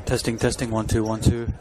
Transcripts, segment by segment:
Testing, testing, 1 2 1 2.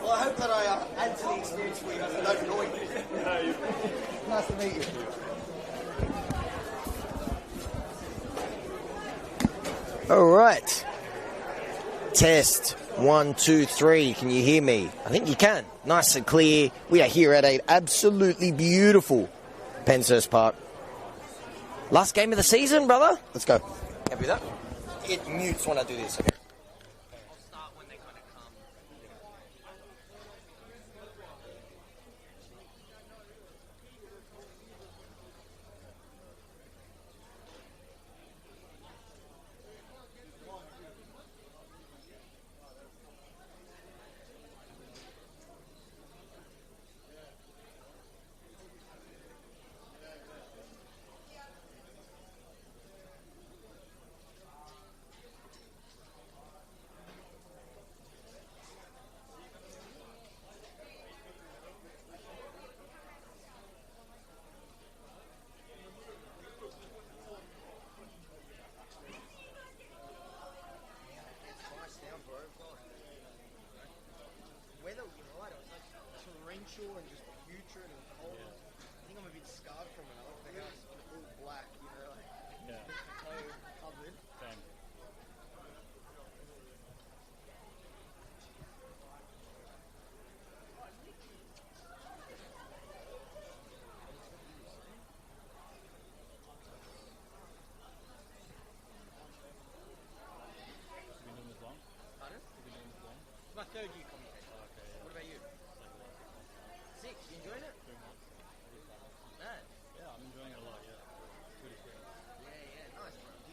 Well, I hope that I add to the experience for you and don't annoy you. Nice to meet you. All right. Test 1 2 3. Can you hear me? I think you can. Nice and clear. We are here at an absolutely beautiful Penshurst Park. Last game of the season, brother. Let's go. Happy with that? It mutes when I do this. Okay. And just putrid and cold. Yeah. I think I'm a bit scarred from it. I look like I was all black, you know, like toe covered. Same. Been doing this long?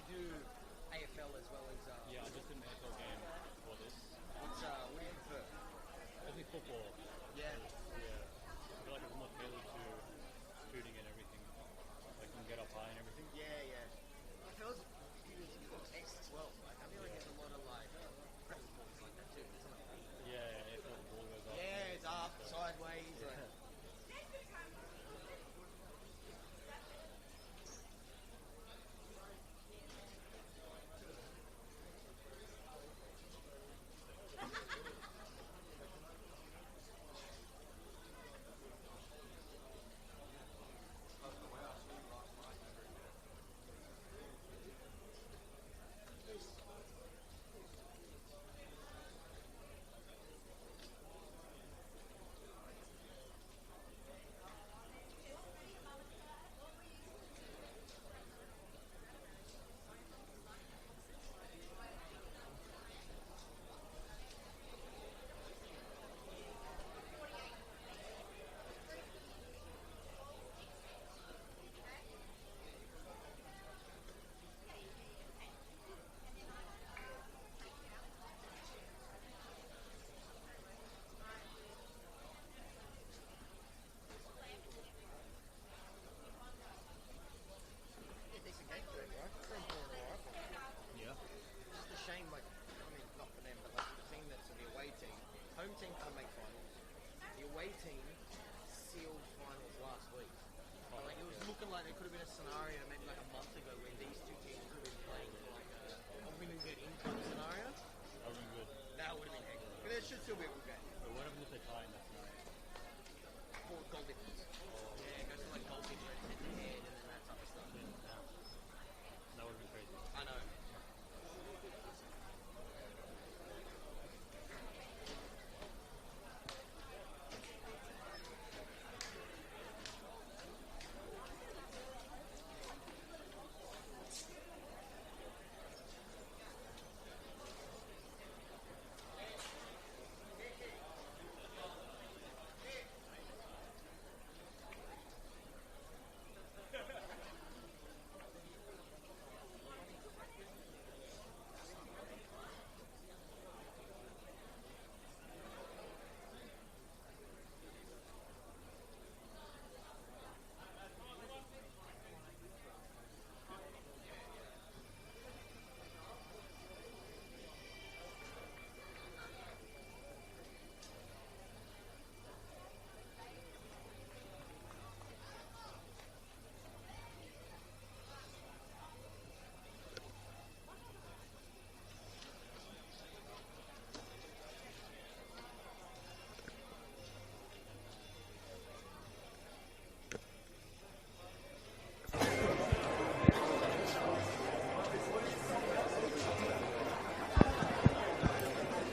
do AFL as well as... Yeah, I just did an AFL game for this. what do you prefer? Only football. Yeah. Yeah. I feel like it's more tailored to shooting and everything. Like, you can get up high and everything. Yeah, yeah. AFL's text as well. Like, I feel like there's a lot of, like, press balls like that too. Isn't it? Yeah, AFL the ball goes up. Yeah, it's up, sideways. Yeah. Like, Yeah. just a shame, like, I mean, not for them, but like the team that's the away team. Home team can't make finals. The away team sealed finals last week. But, like, it was looking like there could have been a scenario maybe like a month ago where these two teams could have been playing for like a win and get in kind of scenario. That would be good. That would have been excellent. But it should still be a good game. But what happens if they tie in that scenario? For goal difference. Yeah, it goes to like goal difference, head to head, and then that type of stuff. That would have been crazy. I know.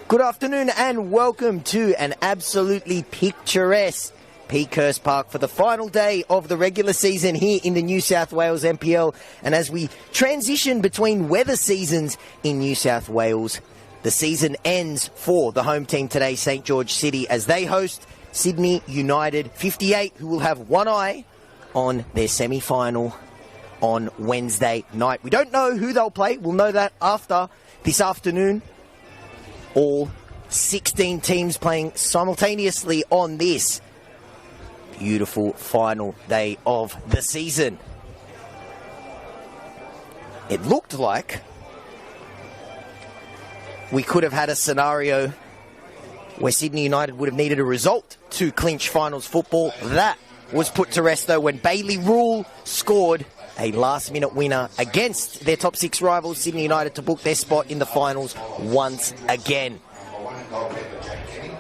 Good afternoon and welcome to an absolutely picturesque Peakhurst Park for the final day of the regular season here in the New South Wales NPL. And as we transition between weather seasons in New South Wales, the season ends for the home team today, St George City, as they host Sydney United 58, who will have one eye on their semi-final on Wednesday night. We don't know who they'll play. We'll know that after this afternoon. All 16 teams playing simultaneously on this beautiful final day of the season. It looked like we could have had a scenario where Sydney United would have needed a result to clinch finals football. That was put to rest, though, when Bailey Rule scored a last-minute winner against their top six rivals, Sydney United, to book their spot in the finals once again. Number 1, goalkeeper Jack Kenny.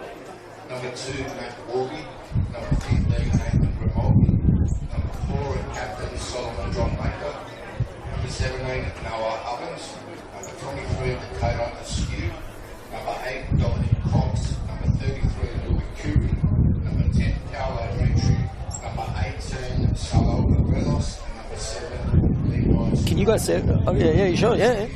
Number 2, Matt Warby. Number 15, Nathan Grimaldi. Number 4, captain Solomon John Baker. Number 17, Noah Ovens. Number 23, Dakota Askew. Number 8, Dominic Cox. Number 33, Louis Curie. Number 10, Paolo Ricci. Number 18, Salo Morelos. And number 7, Levi. Can you guys say it? Oh, yeah, you sure? Yeah.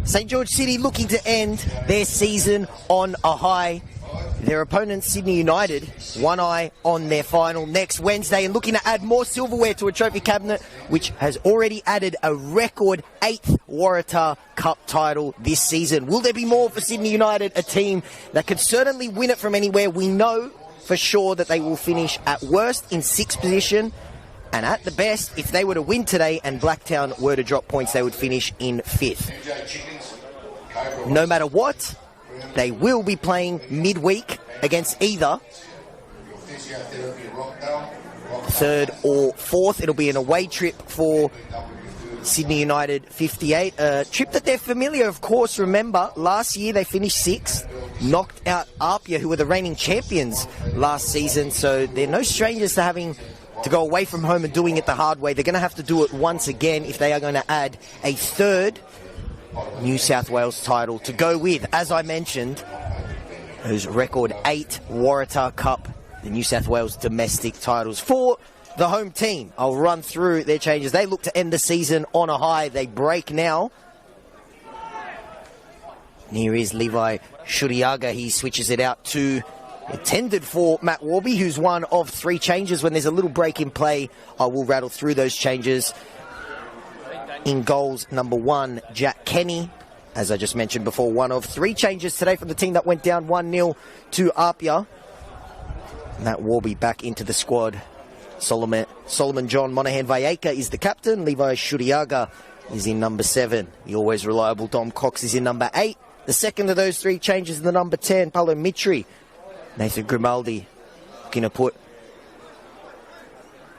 St George City looking to end their season on a high. Their opponent, Sydney United, one eye on their final next Wednesday and looking to add more silverware to a trophy cabinet, which has already added a record 8th Waratah Cup title this season. Will there be more for Sydney United, a team that could certainly win it from anywhere? We know for sure that they will finish at worst in 6th position, and at the best, if they were to win today and Blacktown were to drop points, they would finish in 5th. No matter what, they will be playing midweek against either 3rd or 4th. It'll be an away trip for Sydney United 58. A trip that they're familiar, of course. Remember, last year they finished 6th, knocked out Apia, who were the reigning champions last season. So they're no strangers to having to go away from home and doing it the hard way. They're going to have to do it once again if they are going to add a 3rd New South Wales title to go with, as I mentioned, those record 8 Waratah Cup, the New South Wales domestic titles. For the home team, I'll run through their changes. They look to end the season on a high. They break now. And here is Levi Shuriaga. He switches it out to intended for Matt Warby, who's one of 3 changes. When there's a little break in play, I will rattle through those changes. In goals, number 1, Jack Kenny. As I just mentioned before, one of 3 changes today from the team that went down 1-0 to Apia. Matt Warby back into the squad. Solomon John Monahan Valleca is the captain. Levi Shuriaga is in number 7. The always reliable Dom Cox is in number 8. The second of those 3 changes in the number 10, Paulo Mitri. Nathan Grimaldi looking to put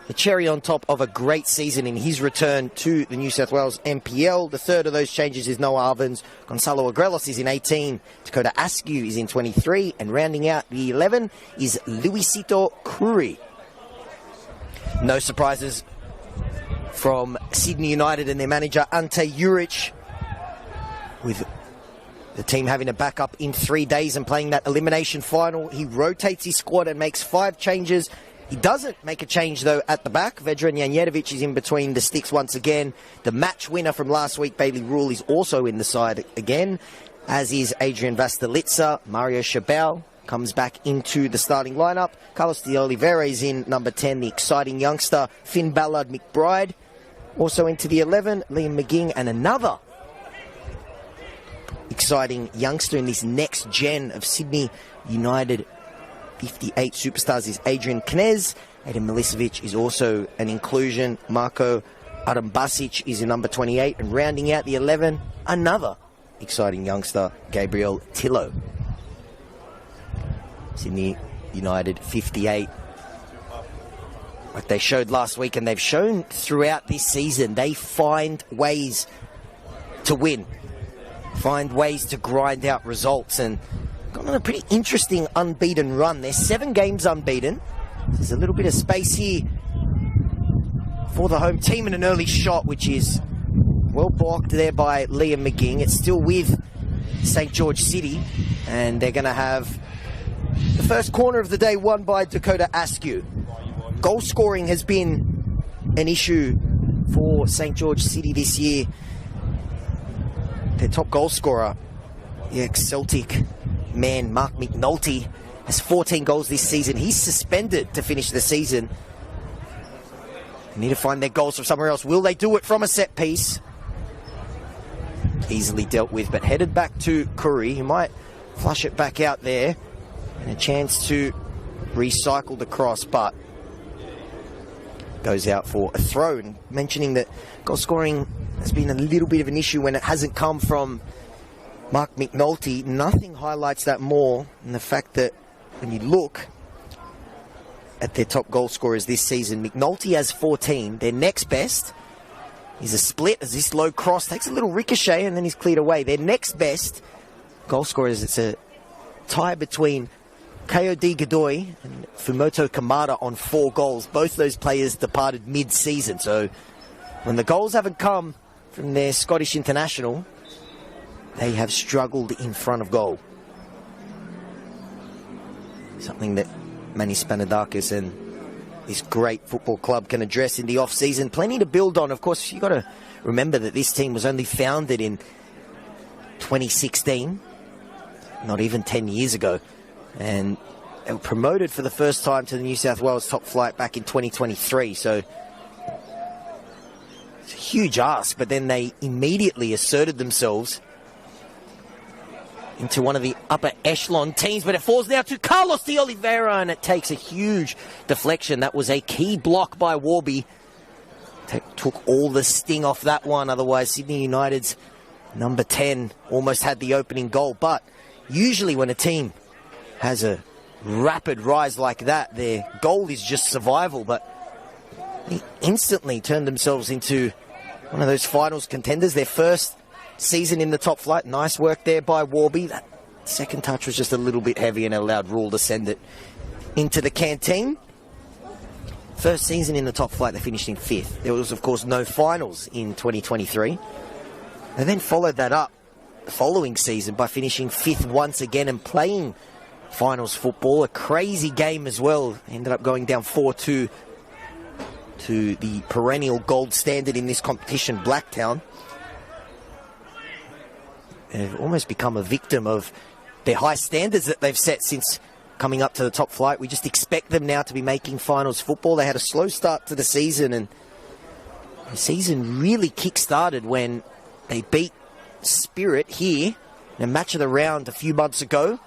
the cherry on top of a great season in his return to the New South Wales NPL. The third of those changes is Noah Ovens. Gonzalo Agrelos is in 18. Dakota Askew is in 23. And rounding out the 11 is Luisito Kuri. No surprises from Sydney United and their manager Ante Juric, with the team having a backup in 3 days and playing that elimination final. He rotates his squad and makes 5 changes. He doesn't make a change, though, at the back. Vedran Janjetovic is in between the sticks once again. The match winner from last week, Bailey Rule, is also in the side again, as is Adrian Vastalitza. Mario Chabal comes back into the starting lineup. Carlos de Oliveira is in number 10, the exciting youngster. Finn Ballard McBride also into the 11. Liam McGing and another exciting youngster in this next gen of Sydney United 58 superstars is Adrian Knez. Adam Milicevic is also an inclusion. Marko Adambasic is in number 28. And rounding out the 11, another exciting youngster, Gabriel Tillo. Sydney United 58. Like they showed last week and they've shown throughout this season, they find ways to win. Find ways to grind out results, and gone on a pretty interesting unbeaten run. They're 7 games unbeaten. There's a little bit of space here for the home team, and an early shot, which is well blocked there by Liam McGing. It's still with St George City, and they're going to have the first corner of the day won by Dakota Askew. Goal scoring has been an issue for St George City this year. Their top goal scorer, the ex-Celtic man, Mark McNulty, has 14 goals this season. He's suspended to finish the season. They need to find their goals from somewhere else. Will they do it from a set piece? Easily dealt with, but headed back to Curry. He might flush it back out there. And a chance to recycle the cross, but goes out for a throw. And mentioning that goal scoring has been a little bit of an issue when it hasn't come from Mark McNulty. Nothing highlights that more than the fact that when you look at their top goal scorers this season, McNulty has 14. Their next best is a split as this low cross takes a little ricochet and then he's cleared away. Their next best goal scorers, it's a tie between Kayode Godoy and Fumoto Kamada on 4 goals. Both those players departed mid-season, so when the goals haven't come from their Scottish international, they have struggled in front of goal. Something that Manny Spanadakis and this great football club can address in the off-season. Plenty to build on. Of course, you've got to remember that this team was only founded in 2016, not even 10 years ago. And they were promoted for the first time to the New South Wales top flight back in 2023. So it's a huge ask, but then they immediately asserted themselves into one of the upper echelon teams, but it falls now to Carlos de Oliveira, and it takes a huge deflection. That was a key block by Warby. Took all the sting off that one. Otherwise, Sydney United's number 10 almost had the opening goal. But usually when a team has a rapid rise like that, their goal is just survival. But they instantly turned themselves into one of those finals contenders. Their first season in the top flight. Nice work there by Warby. That second touch was just a little bit heavy and allowed Rule to send it into the canteen. First season in the top flight, they finished in 5th. There was, of course, no finals in 2023. They then followed that up the following season by finishing 5th once again and playing finals football. A crazy game as well. Ended up going down 4-2 to the perennial gold standard in this competition, Blacktown. They've almost become a victim of their high standards that they've set since coming up to the top flight. We just expect them now to be making finals football. They had a slow start to the season, and the season really kick-started when they beat Spirit here in a match of the round a few months ago.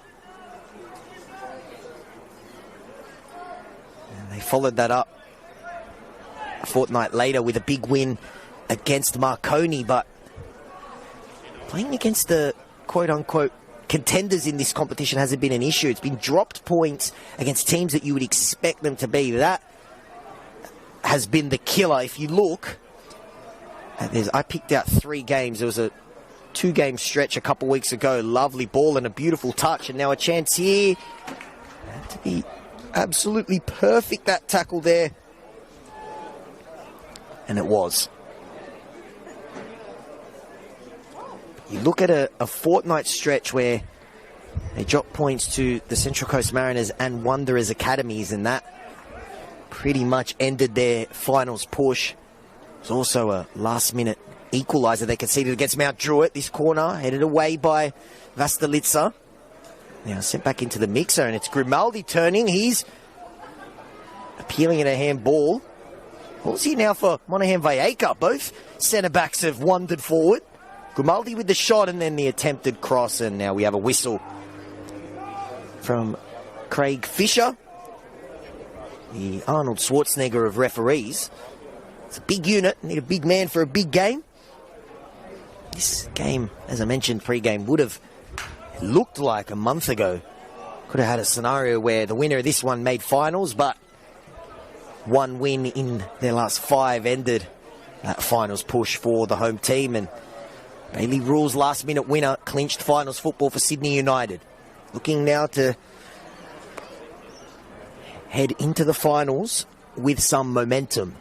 And they followed that up a fortnight later with a big win against Marconi, but playing against the quote-unquote contenders in this competition hasn't been an issue. It's been dropped points against teams that you would expect them to be. That has been the killer. If you look, I picked out 3 games. There was a 2-game stretch a couple weeks ago. Lovely ball and a beautiful touch. And now a chance here. Had to be absolutely perfect, that tackle there. And it was. You look at a fortnight stretch where they dropped points to the Central Coast Mariners and Wanderers academies, and that pretty much ended their finals push. It was also a last-minute equaliser they conceded against Mount Druitt. This corner headed away by Vastalitsa. Now sent back into the mixer, and it's Grimaldi turning. He's appealing at a handball. What's he now for Monahan Valleca? Both centre-backs have wandered forward. Grimaldi with the shot and then the attempted cross, and now we have a whistle from Craig Fisher, the Arnold Schwarzenegger of referees. It's a big unit, need a big man for a big game. This game, as I mentioned pre-game, would have looked like a month ago. Could have had a scenario where the winner of this one made finals, but one win in their last 5 ended that finals push for the home team, and Bailey Rule's last-minute winner clinched finals football for Sydney United. Looking now to head into the finals with some momentum.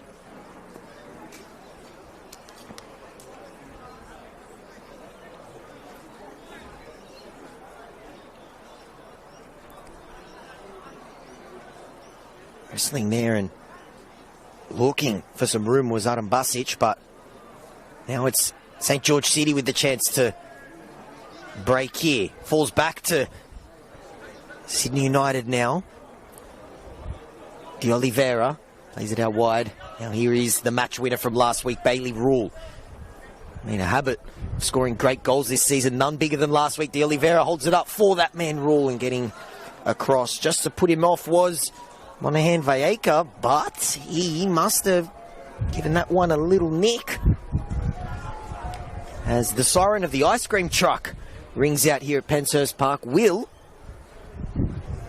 Wrestling there and looking for some room was Adam Basic, but now it's St. George City with the chance to break here. Falls back to Sydney United now. De Oliveira plays it out wide. Now here is the match winner from last week, Bailey Rule. I mean, a habit of scoring great goals this season, none bigger than last week. De Oliveira holds it up for that man Rule and getting across. Just to put him off was Monahan Valleca, but he must have given that one a little nick. As the siren of the ice cream truck rings out here at Penshurst Park, will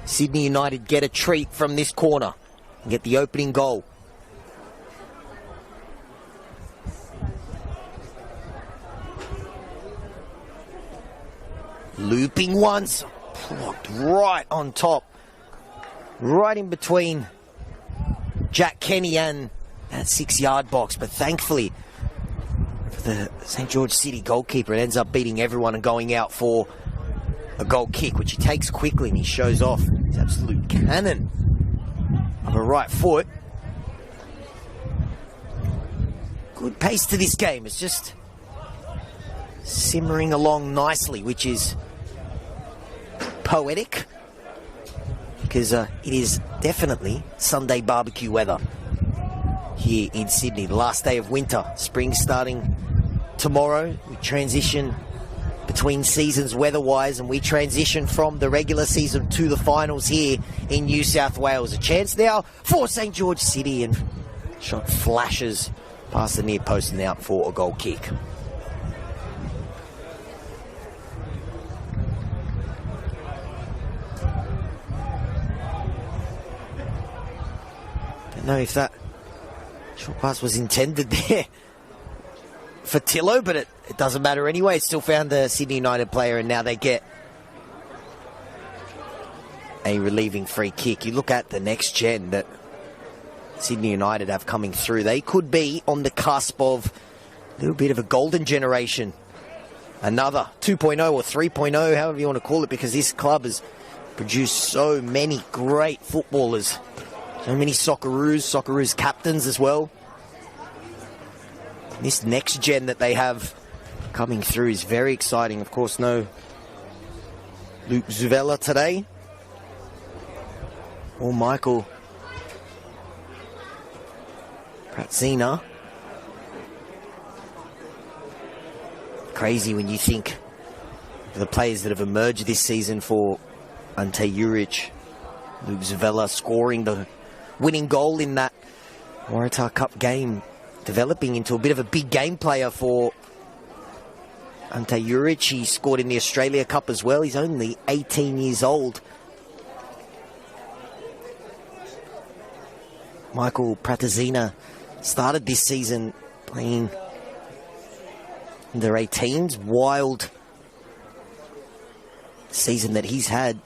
Sydney United get a treat from this corner and get the opening goal? Looping once, blocked right on top, right in between Jack Kenny and that 6-yard box, but thankfully the St. George City goalkeeper, it ends up beating everyone and going out for a goal kick, which he takes quickly, and he shows off his absolute cannon of a right foot. Good pace to this game. It's just simmering along nicely, which is poetic, because it is definitely Sunday barbecue weather here in Sydney. The last day of winter. Spring starting tomorrow. We transition between seasons weather-wise, and we transition from the regular season to the finals here in New South Wales. A chance now for St George City, and shot flashes past the near post and out for a goal kick. Don't know if that short pass was intended there for Tillo, but it doesn't matter anyway. It still found the Sydney United player, and now they get a relieving free kick. You look at the next gen that Sydney United have coming through. They could be on the cusp of a little bit of a golden generation. Another 2.0 or 3.0, however you want to call it, because this club has produced so many great footballers. So many Socceroos captains as well. This next gen that they have coming through is very exciting. Of course, no Luke Zuvella today, or Michael Pratzina. Crazy when you think of the players that have emerged this season for Ante Juric. Luke Zuvella scoring the winning goal in that Waratah Cup game, developing into a bit of a big game player for Ante Juric. He scored in the Australia Cup as well. He's only 18 years old. Michael Pratzina started this season playing under 18s. Wild season that he's had.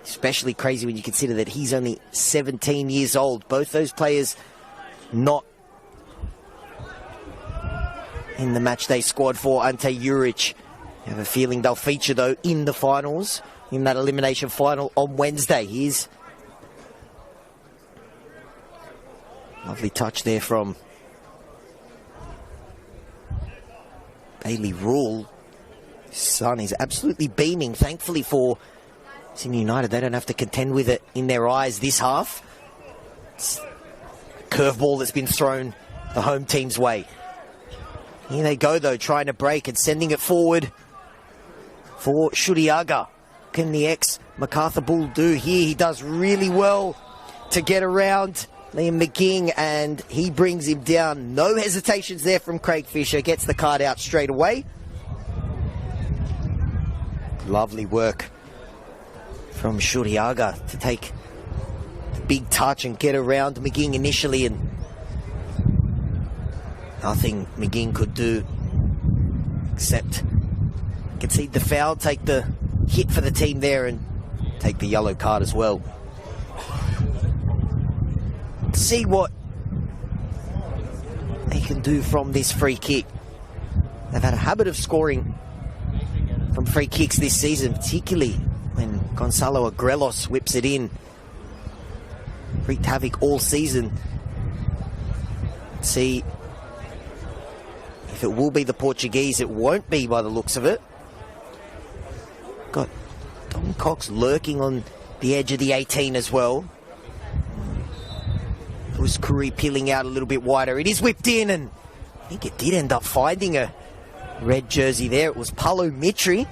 Especially crazy when you consider that he's only 17 years old. Both those players not in the matchday squad for Ante Juric. I have a feeling they'll feature, though, in the finals, in that elimination final on Wednesday. Here's lovely touch there from Bailey Rule. His son is absolutely beaming, thankfully for Sydney United. They don't have to contend with it in their eyes this half. It's a curveball that's been thrown the home team's way. Here they go, though, trying to break and sending it forward for Shuriaga. Can the ex-MacArthur Bull do here? He does really well to get around Liam McGing, and he brings him down. No hesitations there from Craig Fisher. Gets the card out straight away. Lovely work from Shuriaga to take the big touch and get around McGing initially, and nothing McGing could do except concede the foul, take the hit for the team there, and take the yellow card as well. See what they can do from this free kick. They've had a habit of scoring from free kicks this season, particularly when Gonzalo Agrelos whips it in. Wreaked havoc all season. Let's see if it will be the Portuguese. It won't be by the looks of it. Got Don Cox lurking on the edge of the 18 as well. It was Curry peeling out a little bit wider. It is whipped in, and I think it did end up finding a red jersey there. It was Paulo Mitri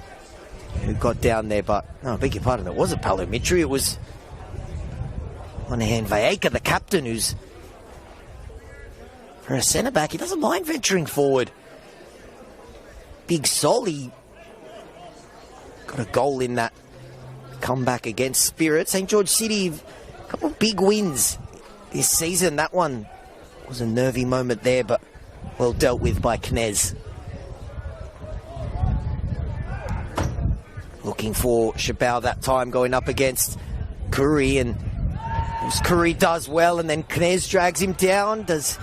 who got down there, but no, I beg your pardon, it wasn't Paulo Mitri. It was Monahan Vallejca, the captain, who's for a centre-back, he doesn't mind venturing forward. Big Sol, he got a goal in that comeback against Spirit. St George City, a couple of big wins this season. That one was a nervy moment there, but well dealt with by Knez. Looking for Chabal that time, going up against Curry, and Curry does well, and then Knez drags him down. Does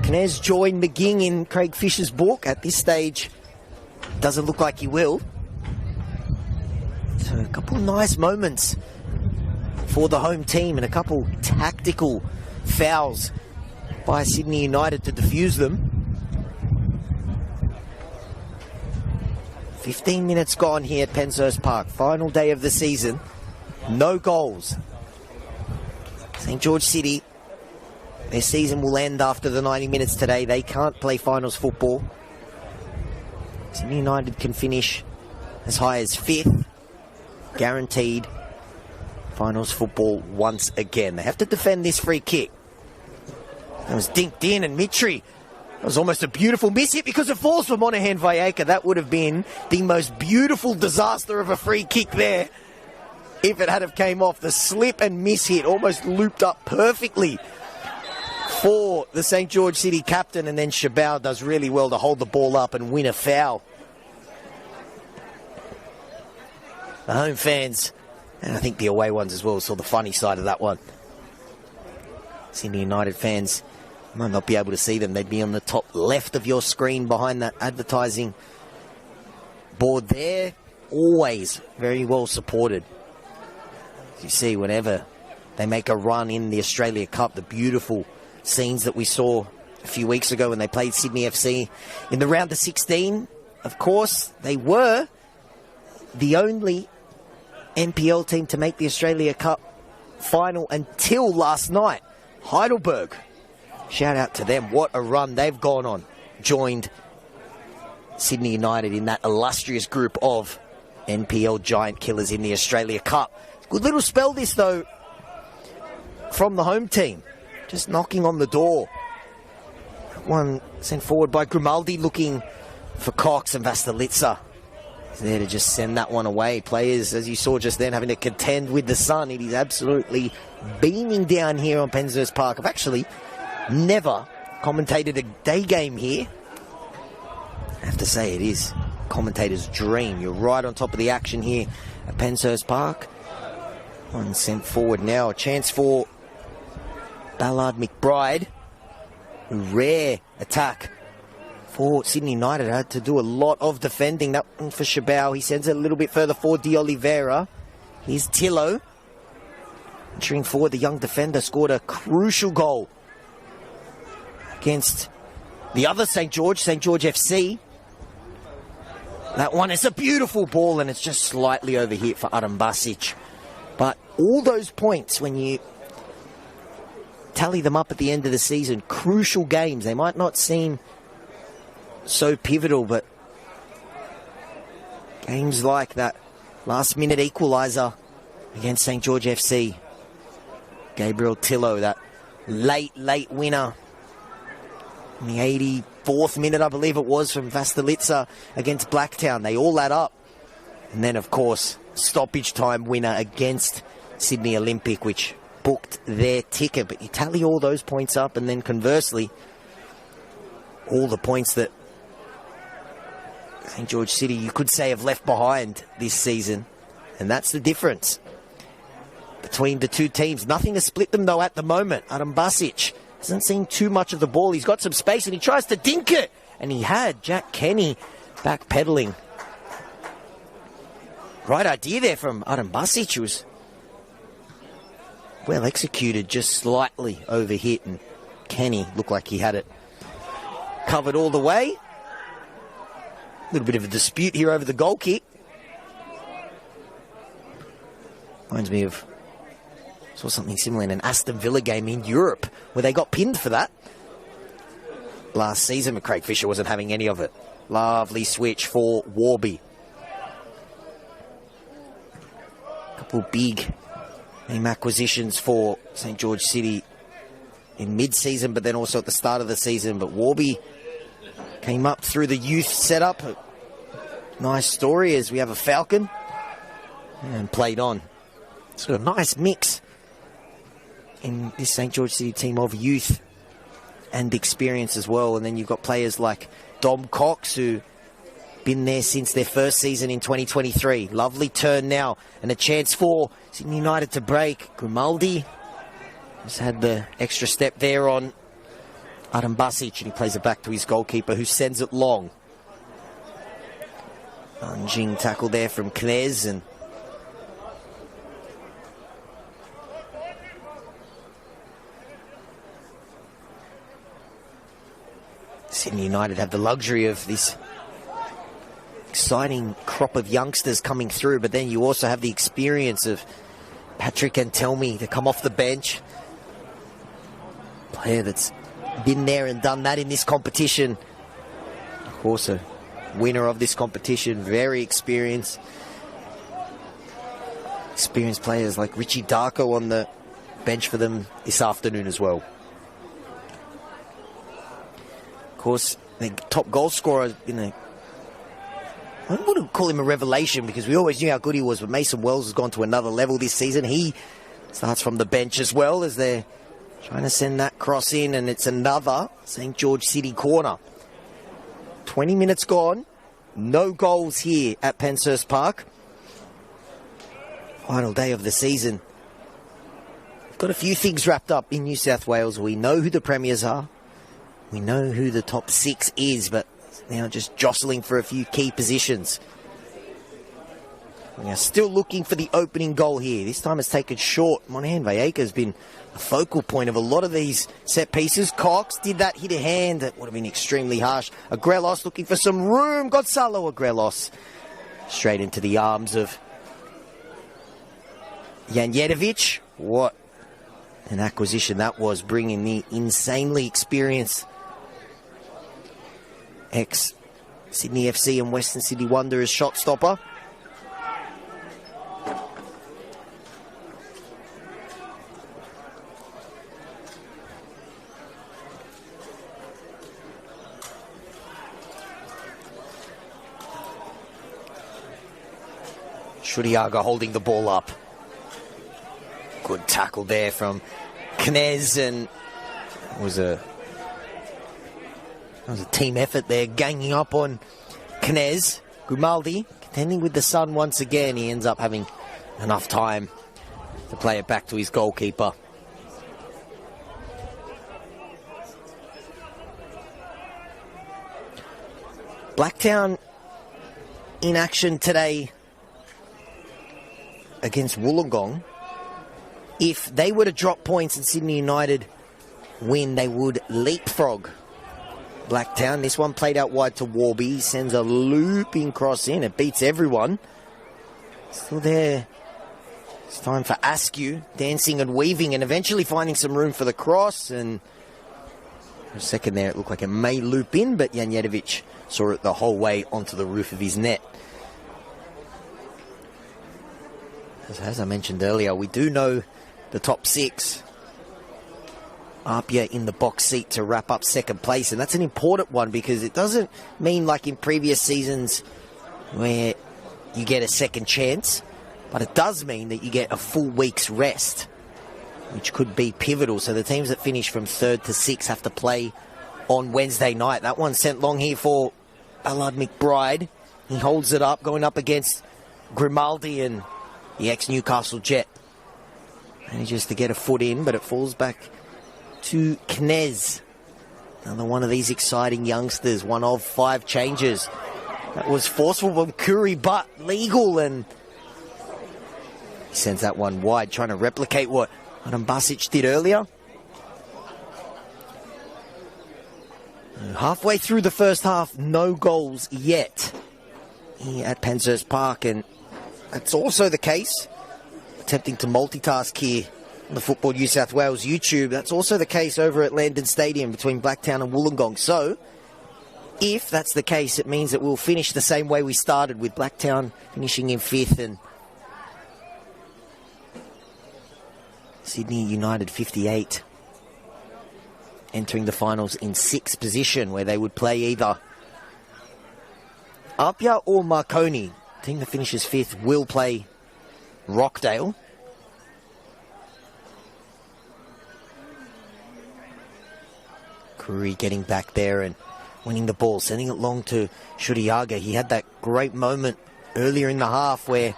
Knez join McGing in Craig Fisher's book? At this stage, doesn't look like he will. So a couple of nice moments for the home team, and a couple tactical fouls by Sydney United to defuse them. 15 minutes gone here at Penshurst Park. Final day of the season. No goals. St. George City, their season will end after the 90 minutes today. They can't play finals football. Sydney United can finish as high as 5th. Guaranteed finals football once again. They have to defend this free kick. That was dinked in, and Mitri, that was almost a beautiful miss hit because it falls for Monaghan Valleca. That would have been the most beautiful disaster of a free kick there if it had have came off. The slip and miss hit almost looped up perfectly for the St. George City captain, and then Shabao does really well to hold the ball up and win a foul. The home fans, and I think the away ones as well, saw the funny side of that one. Sydney United fans, you might not be able to see them. They'd be on the top left of your screen behind that advertising board there. Always very well supported. You see, whenever they make a run in the Australia Cup, the beautiful scenes that we saw a few weeks ago when they played Sydney FC in the round of 16. Of course, they were the only NPL team to make the Australia Cup final until last night. Heidelberg, shout out to them. What a run they've gone on. Joined Sydney United in that illustrious group of NPL giant killers in the Australia Cup. Good little spell this, though, from the home team. Just knocking on the door. One sent forward by Grimaldi, looking for Cox, and Vastalita is there to just send that one away. Players, as you saw just then, having to contend with the sun. It is absolutely beaming down here on Penshurst Park. I've actually never commentated a day game here. I have to say, it is commentator's dream. You're right on top of the action here at Penshurst Park. One sent forward now. A chance for Ballard McBride. A rare attack for Sydney United. Had to do a lot of defending. That one for Shabao. He sends it a little bit further forward. De Oliveira. Here's Tillo. Entering forward, the young defender scored a crucial goal against the other St. George FC. That one is a beautiful ball, and it's just slightly overhit for Adam Basic. But all those points, when you tally them up at the end of the season, crucial games. They might not seem so pivotal, but games like that last-minute equaliser against St. George FC. Gabriel Tillo, that late winner in the 84th minute, I believe it was, from Vastalita against Blacktown. They all add up. And then, of course, stoppage time winner against Sydney Olympic, which booked their ticket. But you tally all those points up, and then conversely, all the points that St. George City, you could say, have left behind this season. And that's the difference between the two teams. Nothing to split them, though, at the moment. Adam Basic hasn't seen too much of the ball. He's got some space, and he tries to dink it. And he had Jack Kenny backpedaling. Right idea there from Adam Basic. It was well executed, just slightly overhit, and Kenny looked like he had it covered all the way. A little bit of a dispute here over the goal kick. Reminds me of, saw something similar in an Aston Villa game in Europe where they got pinned for that last season, but Craig Fisher wasn't having any of it. Lovely switch for Warby. Couple big name acquisitions for St. George City in mid-season, but then also at the start of the season. But Warby came up through the youth setup. Nice story, as we have a Falcon, and played on. So a nice mix in this St. George City team of youth and experience as well. And then you've got players like Dom Cox, who been there since their first season in 2023. Lovely turn now, and a chance for Sydney United to break. Grimaldi just had the extra step there on Adam Basic, and he plays it back to his goalkeeper, who sends it long. Lunging tackle there from Knez, and Sydney United have the luxury of this exciting crop of youngsters coming through, but then you also have the experience of Patrick Antelmi to come off the bench. Player that's been there and done that in this competition. Of course, a winner of this competition, very experienced. Experienced players like Richie Darko on the bench for them this afternoon as well. Of course, the top goal scorer in a... I wouldn't call him a revelation because we always knew how good he was, but Mason Wells has gone to another level this season. He starts from the bench as well as they're trying to send that cross in, and it's another St. George City corner. 20 minutes gone. No goals here at Penshurst Park. Final day of the season. We've got a few things wrapped up in New South Wales. We know who the premiers are. We know who the top 6 is, but now just jostling for a few key positions. We are still looking for the opening goal here. This time it's taken short. Monahan Valleca has been a focal point of a lot of these set pieces. Cox did that, hit a hand. That would have been extremely harsh. Agrelos looking for some room. Gonzalo Agrelos straight into the arms of Janjetovic. What an acquisition that was, bringing the insanely experienced ex-Sydney FC and Western Sydney Wanderers shot stopper. Shuriaga holding the ball up. Good tackle there from Knez, and it was a team effort there, ganging up on Knez. Grimaldi contending with the sun once again. He ends up having enough time to play it back to his goalkeeper. Blacktown in action today against Wollongong. If they were to drop points and Sydney United win, they would leapfrog Blacktown. This one played out wide to Warby. He sends a looping cross in. It beats everyone. Still there. It's time for Askew, dancing and weaving and eventually finding some room for the cross. And for a second there, it looked like it may loop in, but Janjetovic saw it the whole way onto the roof of his net. As I mentioned earlier, we do know the top 6. Apia in the box seat to wrap up second place, and that's an important one because it doesn't mean like in previous seasons where you get a second chance, but it does mean that you get a full week's rest, which could be pivotal. So the teams that finish from 3rd to 6th have to play on Wednesday night. That one sent long here for Allard McBride. He holds it up, going up against Grimaldi and the ex-Newcastle Jet. Manages to get a foot in, but it falls back to Knez. Another one of these exciting youngsters, one of 5 changes. That was forceful from Curry, but legal, and he sends that one wide, trying to replicate what Adam Basic did earlier. Halfway through the first half, no goals yet here at Penshurst Park, and that's also the case. Attempting to multitask here on the Football New South Wales YouTube. That's also the case over at Landon Stadium between Blacktown and Wollongong. So, if that's the case, it means that we'll finish the same way we started, with Blacktown finishing in 5th and Sydney United 58 entering the finals in 6th position, where they would play either Apia or Marconi. The team that finishes 5th will play Rockdale. Curry getting back there and winning the ball, sending it long to Shuriaga. He had that great moment earlier in the half where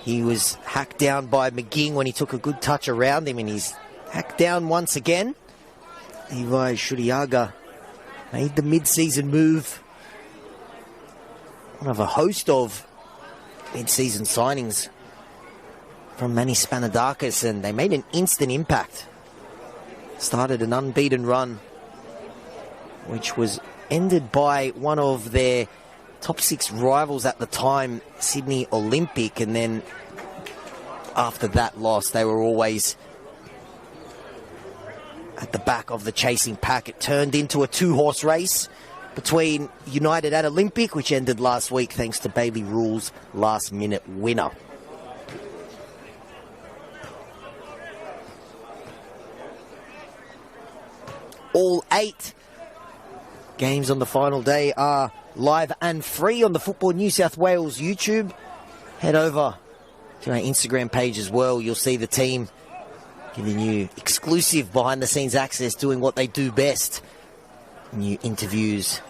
he was hacked down by McGing when he took a good touch around him, and he's hacked down once again. Levi Shuriaga made the mid-season move. One of a host of mid-season signings from Manny Spanadakis, and they made an instant impact. Started an unbeaten run, which was ended by one of their top 6 rivals at the time, Sydney Olympic, and then after that loss, they were always at the back of the chasing pack. It turned into a 2-horse race between United and Olympic, which ended last week thanks to Bailey Rule's last-minute winner. All 8 games on the final day are live and free on the Football New South Wales YouTube. Head over to our Instagram page as well. You'll see the team giving you exclusive behind-the-scenes access, doing what they do best. New interviews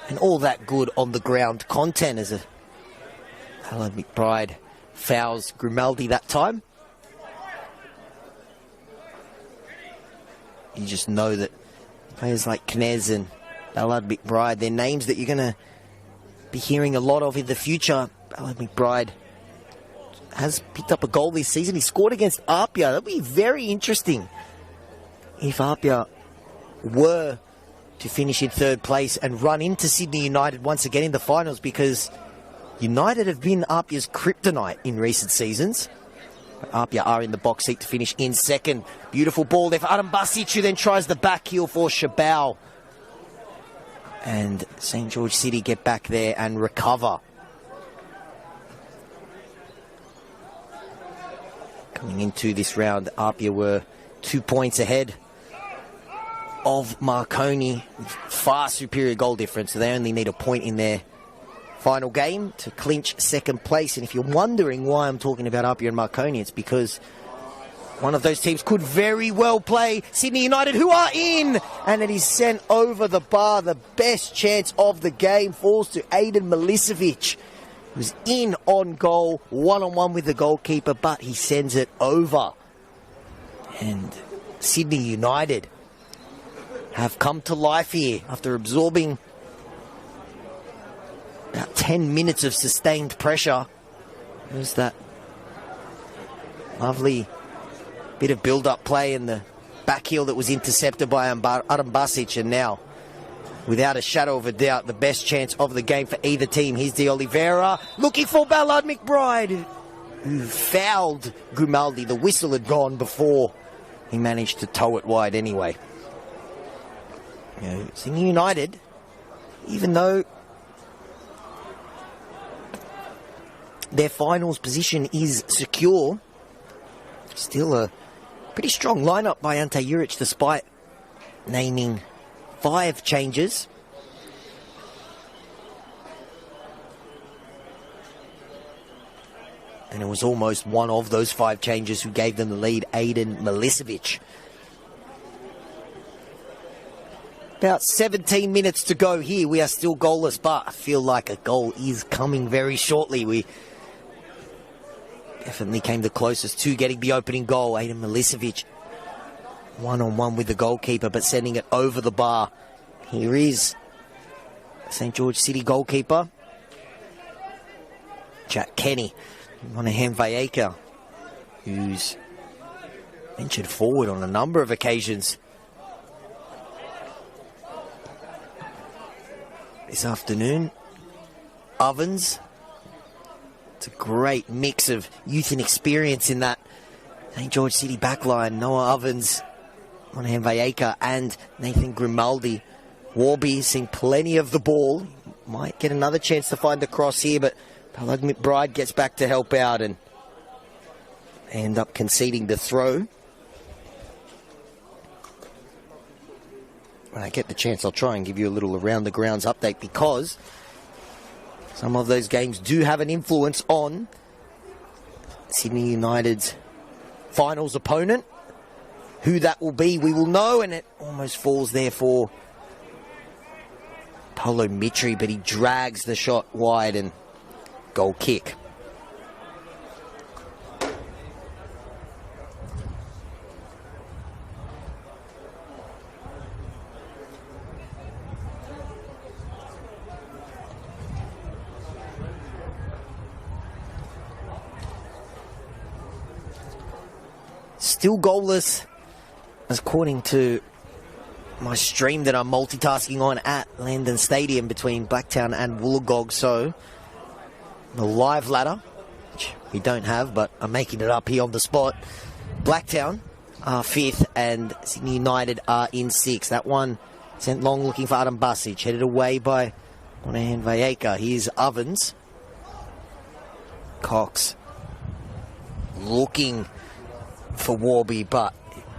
and all that good on-the-ground content. As Alan McBride fouls Grimaldi that time. You just know that players like Knez and Ballard McBride, they're names that you're going to be hearing a lot of in the future. Ballard McBride has picked up a goal this season. He scored against Apia. That'll be very interesting if Apia were to finish in 3rd place and run into Sydney United once again in the finals, because United have been Apia's kryptonite in recent seasons. But Apia are in the box seat to finish in 2nd. Beautiful ball there for Adam Basic, who then tries the back heel for Shabao. And St. George City get back there and recover. Coming into this round, Apia were 2 points ahead of Marconi, with far superior goal difference, so they only need a point in their final game to clinch 2nd place. And if you're wondering why I'm talking about Apia and Marconi, it's because one of those teams could very well play Sydney United, who are in, and it is sent over the bar. The best chance of the game falls to Aidan Milicevic, who's in on goal, one-on-one with the goalkeeper, but he sends it over. And Sydney United have come to life here after absorbing about 10 minutes of sustained pressure. There's that lovely bit of build-up play and the back heel that was intercepted by Adam Basic, and now, without a shadow of a doubt, the best chance of the game for either team. Here's De Oliveira looking for Ballard McBride, who fouled Grimaldi. The whistle had gone before he managed to tow it wide anyway. You know, Sydney United, even though their finals position is secure, still a pretty strong lineup by Ante Juric, despite naming 5 changes. And it was almost one of those 5 changes who gave them the lead, Aidan Milicevic. About 17 minutes to go here. We are still goalless, but I feel like a goal is coming very shortly. We definitely came the closest to getting the opening goal. Aidan Milicevic one-on-one with the goalkeeper, but sending it over the bar. Here is St. George City goalkeeper Jack Kenny. Monahan Valleca, who's ventured forward on a number of occasions this afternoon. Ovens. It's a great mix of youth and experience in that St. George City backline. Noah Ovens, Monahan Valleca, and Nathan Grimaldi. Warby seen plenty of the ball. Might get another chance to find the cross here, but Ballard McBride gets back to help out and end up conceding the throw. When I get the chance, I'll try and give you a little around the grounds update, because some of those games do have an influence on Sydney United's finals opponent. Who that will be, we will know, and it almost falls there for Polo Mitri, but he drags the shot wide and goal kick. Still goalless, according to my stream that I'm multitasking on at Landon Stadium between Blacktown and Wollongong. So the live ladder, which we don't have, but I'm making it up here on the spot. Blacktown are 5th and Sydney United are in 6th. That one sent long looking for Adam Basic, headed away by Monahan Valleka. Here's Ovens. Cox looking for Warby, but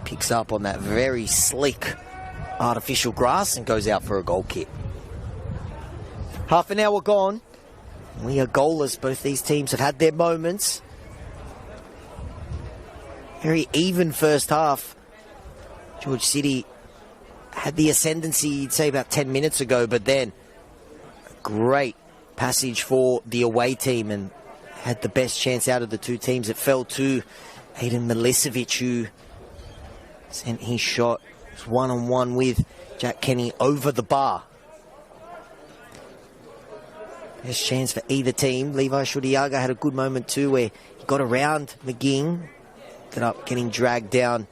picks up on that very slick artificial grass and goes out for a goal kick. Half an hour gone. We are goalless. Both these teams have had their moments. Very even first half. George City had the ascendancy, you'd say, about 10 minutes ago, but then a great passage for the away team and had the best chance out of the two teams. It fell to Aidan Milicevic, who sent his shot. It was one-on-one with Jack Kenny over the bar. Best chance for either team. Levi Shudiaga had a good moment too, where he got around McGing, got up, getting dragged down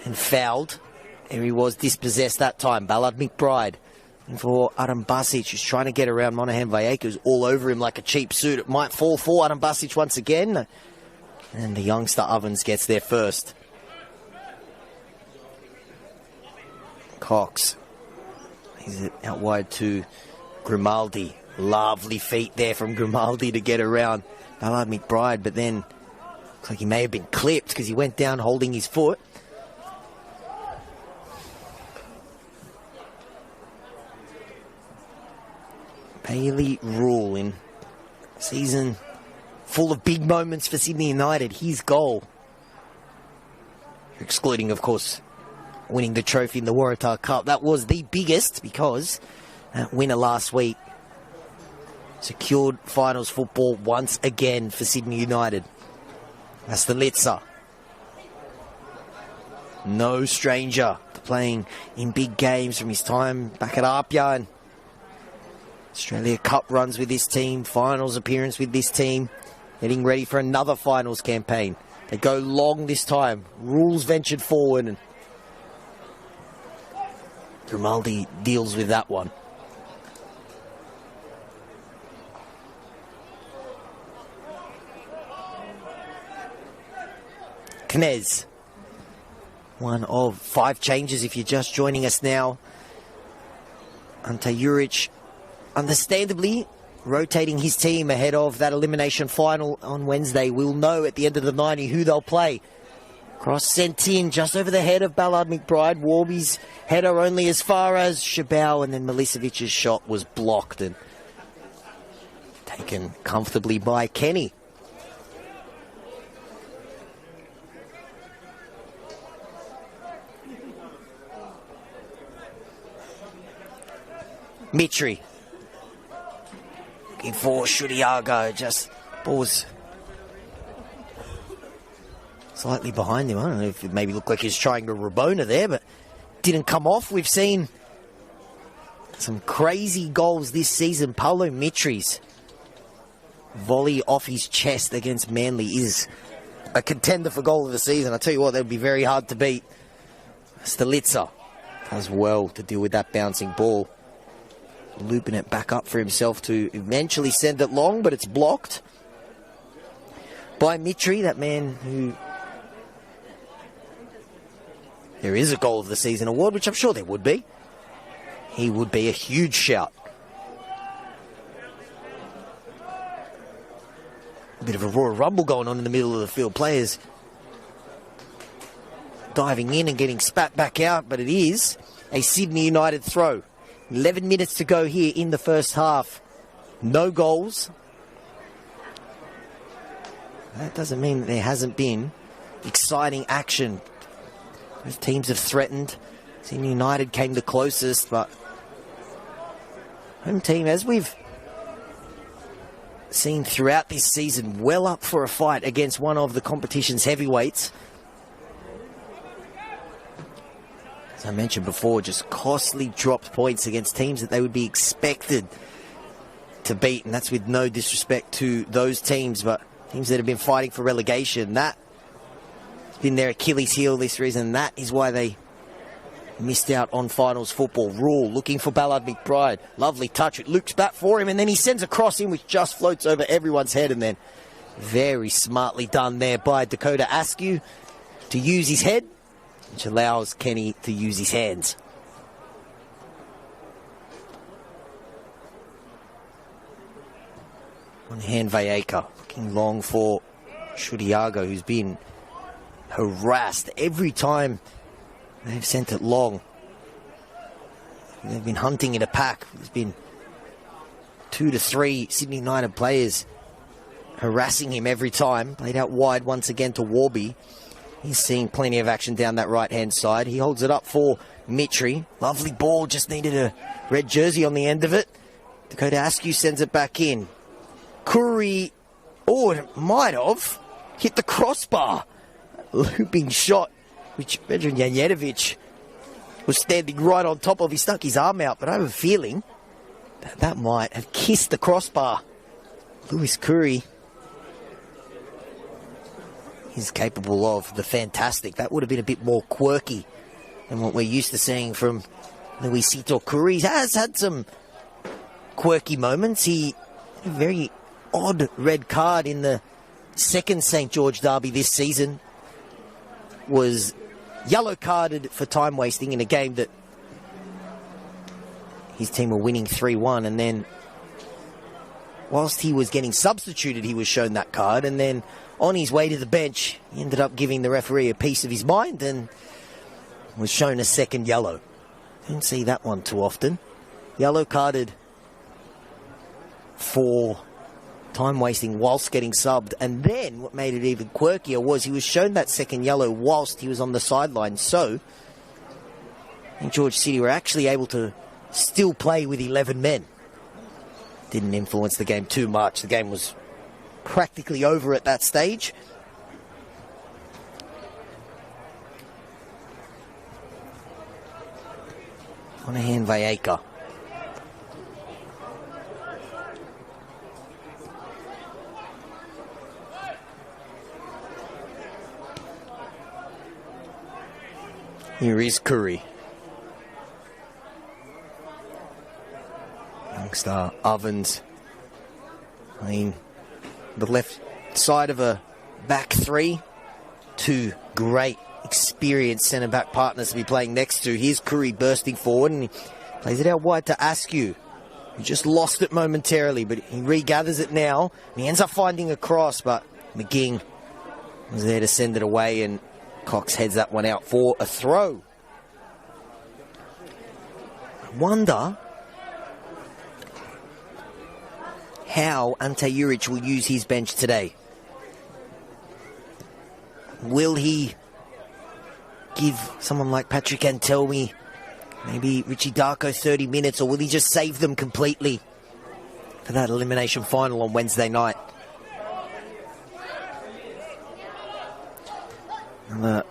and fouled. There he was, dispossessed that time. Ballard McBride and for Adam Basic, who's trying to get around Monahan Valleka, who's all over him like a cheap suit. It might fall for Adam Basic once again. And the youngster Ovens gets there first. Cox. He's out wide to Grimaldi. Lovely feet there from Grimaldi to get around Ballard McBride, but then looks like he may have been clipped because he went down holding his foot. Bailey Rule in a season full of big moments for Sydney United. His goal, excluding, of course, winning the trophy in the Waratah Cup. That was the biggest because that winner last week secured finals football once again for Sydney United. That's the Litzer. No stranger to playing in big games from his time back at Apia and Australia Cup runs with this team, finals appearance with this team, getting ready for another finals campaign. They go long this time. Rules ventured forward and Grimaldi deals with that one. Knez, one of 5 changes if you're just joining us now. Ante Juric, understandably, rotating his team ahead of that elimination final on Wednesday. We'll know at the end of the 90 who they'll play. Cross sent in just over the head of Ballard McBride. Warby's header only as far as Shabao, and then Milisevic's shot was blocked and taken comfortably by Kenny. Mitri looking for Shudiaga, just balls slightly behind him. I don't know if it maybe looked like he's trying to Rabona there, but didn't come off. We've seen some crazy goals this season. Paulo Mitri's volley off his chest against Manly is a contender for goal of the season. I tell you what, that would be very hard to beat. Stalitza does well to deal with that bouncing ball. Looping it back up for himself to eventually send it long, but it's blocked by Mitri, that man who... There is a goal of the season award, which I'm sure there would be. He would be a huge shout. A bit of a Royal Rumble going on in the middle of the field. Players diving in and getting spat back out, but it is a Sydney United throw. 11 minutes to go here in the first half. No goals. That doesn't mean that there hasn't been exciting action. Both teams have threatened. Sydney United came the closest, but home team, as we've seen throughout this season, well up for a fight against one of the competition's heavyweights. As I mentioned before, just costly dropped points against teams that they would be expected to beat, and that's with no disrespect to those teams, but teams that have been fighting for relegation. That has been their Achilles heel this season. That is why they missed out on finals football. Rule looking for Ballard McBride. Lovely touch. It loops back for him, and then he sends a cross in, which just floats over everyone's head, and then very smartly done there by Dakota Askew to use his head, which allows Kenny to use his hands. On hand, Valleca looking long for Shudiago, who's been harassed every time they've sent it long. They've been hunting in a pack. There's been 2 to 3 Sydney United players harassing him every time. Played out wide once again to Warby. He's seeing plenty of action down that right-hand side. He holds it up for Mitri. Lovely ball, just needed a red jersey on the end of it. Dakota Askew sends it back in. Curry, oh, it might have hit the crossbar. Looping shot, which Vedran Janjetovic was standing right on top of. He stuck his arm out, but I have a feeling that might have kissed the crossbar. Lewis Curry is capable of the fantastic. That would have been a bit more quirky than what we're used to seeing from Luisito Curry. He has had some quirky moments. He had a very odd red card in the second St. George derby this season. Was yellow carded for time wasting in a game that his team were winning 3-1, and then whilst he was getting substituted, he was shown that card, and then on his way to the bench, he ended up giving the referee a piece of his mind and was shown a second yellow. Didn't see that one too often. Yellow carded for time wasting whilst getting subbed, and then what made it even quirkier was he was shown that second yellow whilst he was on the sideline. So St. George City were actually able to still play with 11 men. Didn't influence the game too much. The game was practically over at that stage. Monahan Valleca. Here is Curry. Youngster Ovens playing the left side of a back three. 2 great experienced centre-back partners to be playing next to. Here's Curry bursting forward, and he plays it out wide to Askew. He just lost it momentarily, but he regathers it now. And he ends up finding a cross, but McGing was there to send it away, and Cox heads that one out for a throw. I wonder how Ante Juric will use his bench today. Will he give someone like Patrick Antelmi, maybe Richie Darko 30 minutes, or will he just save them completely for that elimination final on Wednesday night? Another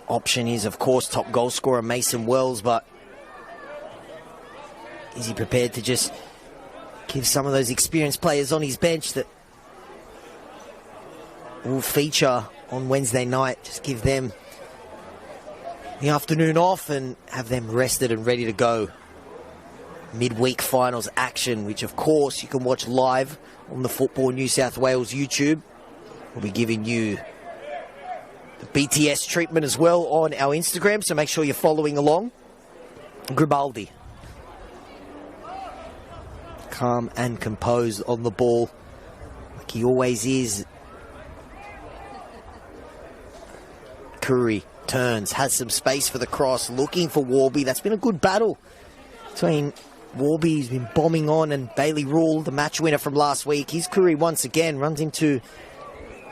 option is, of course, top goal scorer Mason Wells, but is he prepared to just give some of those experienced players on his bench that will feature on Wednesday night, just give them the afternoon off and have them rested and ready to go? Midweek finals action, which of course you can watch live on the Football New South Wales YouTube. We'll be giving you the BTS treatment as well on our Instagram, so make sure you're following along. Gribaldi, calm and composed on the ball, like he always is. Curry turns, has some space for the cross, looking for Warby. That's been a good battle between Warby, who's been bombing on, and Bailey Rule, the match winner from last week. Here's Curry once again, runs into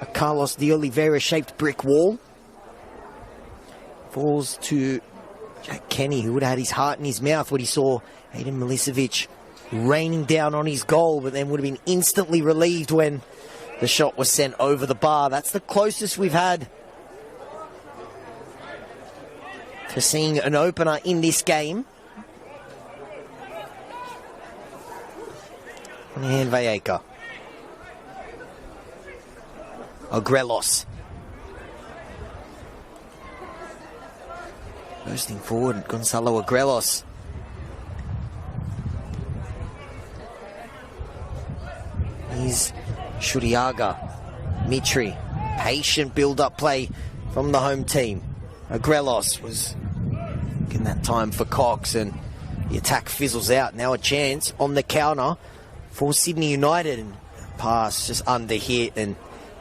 a Carlos de Oliveira-shaped brick wall. Falls to Jack Kenny, who would have had his heart in his mouth when he saw Aiden Milicevic raining down on his goal, but then would have been instantly relieved when the shot was sent over the bar. That's the closest we've had to seeing an opener in this game. And Valleca. Ogrelos. Bursting forward, Gonzalo Agrelos. Here's Shuriaga. Mitri. Patient build-up play from the home team. Agrelos was getting that time for Cox, and the attack fizzles out. Now a chance on the counter for Sydney United. And pass just under hit, and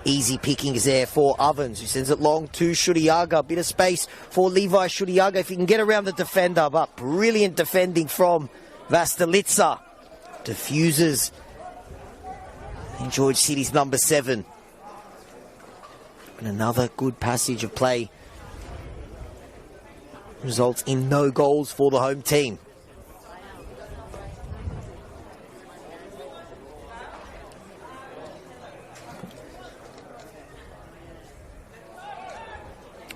easy pickings there for Ovens, who sends it long to Shuriaga. Bit of space for Levi Shuriaga if he can get around the defender, but brilliant defending from Vastalitsa. Diffuses. And George City's number 7. And another good passage of play results in no goals for the home team.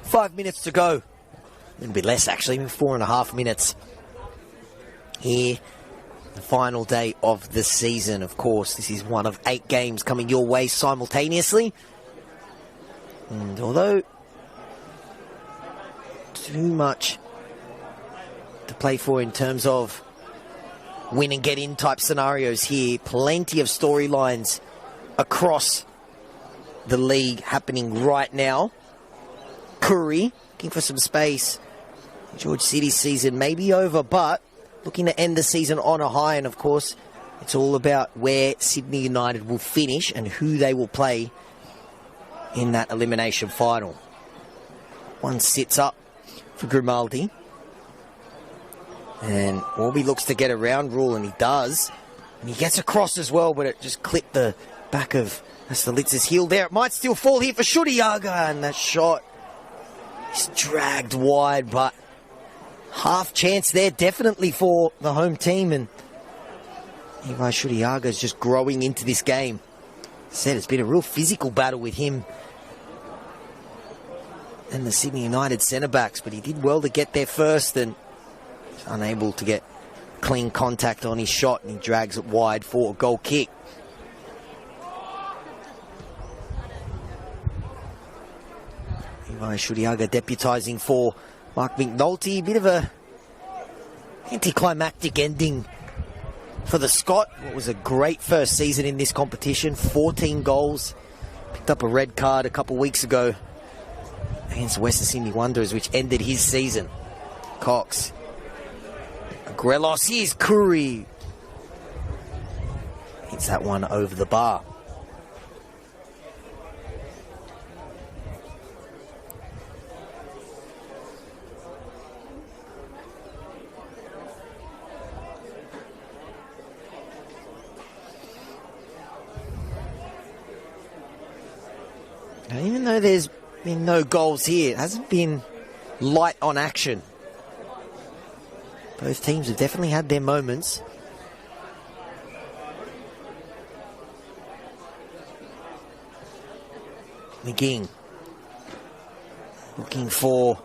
Five minutes to go. A little bit less, actually, 4.5 minutes. Here, the final day of the season. Of course, this is one of 8 games coming your way simultaneously. And although too much to play for in terms of win and get in type scenarios here, plenty of storylines across the league happening right now. Curry looking for some space. George City's season may be over, but looking to end the season on a high. And of course, it's all about where Sydney United will finish and who they will play in that elimination final. One sits up for Grimaldi. And Warby looks to get around Rule, and he does. And he gets across as well, but it just clipped the back of Stalitza's heel there. It might still fall here for Shuriaga, and that shot is dragged wide, but half chance there definitely for the home team. And Levi Shuriaga is just growing into this game. As I said, it's been a real physical battle with him and the Sydney United centre-backs, but he did well to get there first, and he's unable to get clean contact on his shot, and he drags it wide for a goal kick. Levi Shuriaga deputising for Mark McNulty. Bit of a anticlimactic ending for the Scot. What was a great first season in this competition. 14 goals. Picked up a red card a couple weeks ago against Western Sydney Wanderers, which ended his season. Cox. Grelos, here's Curry. Hits that one over the bar. Now, even though there's been no goals here, it hasn't been light on action. Both teams have definitely had their moments. McGing looking for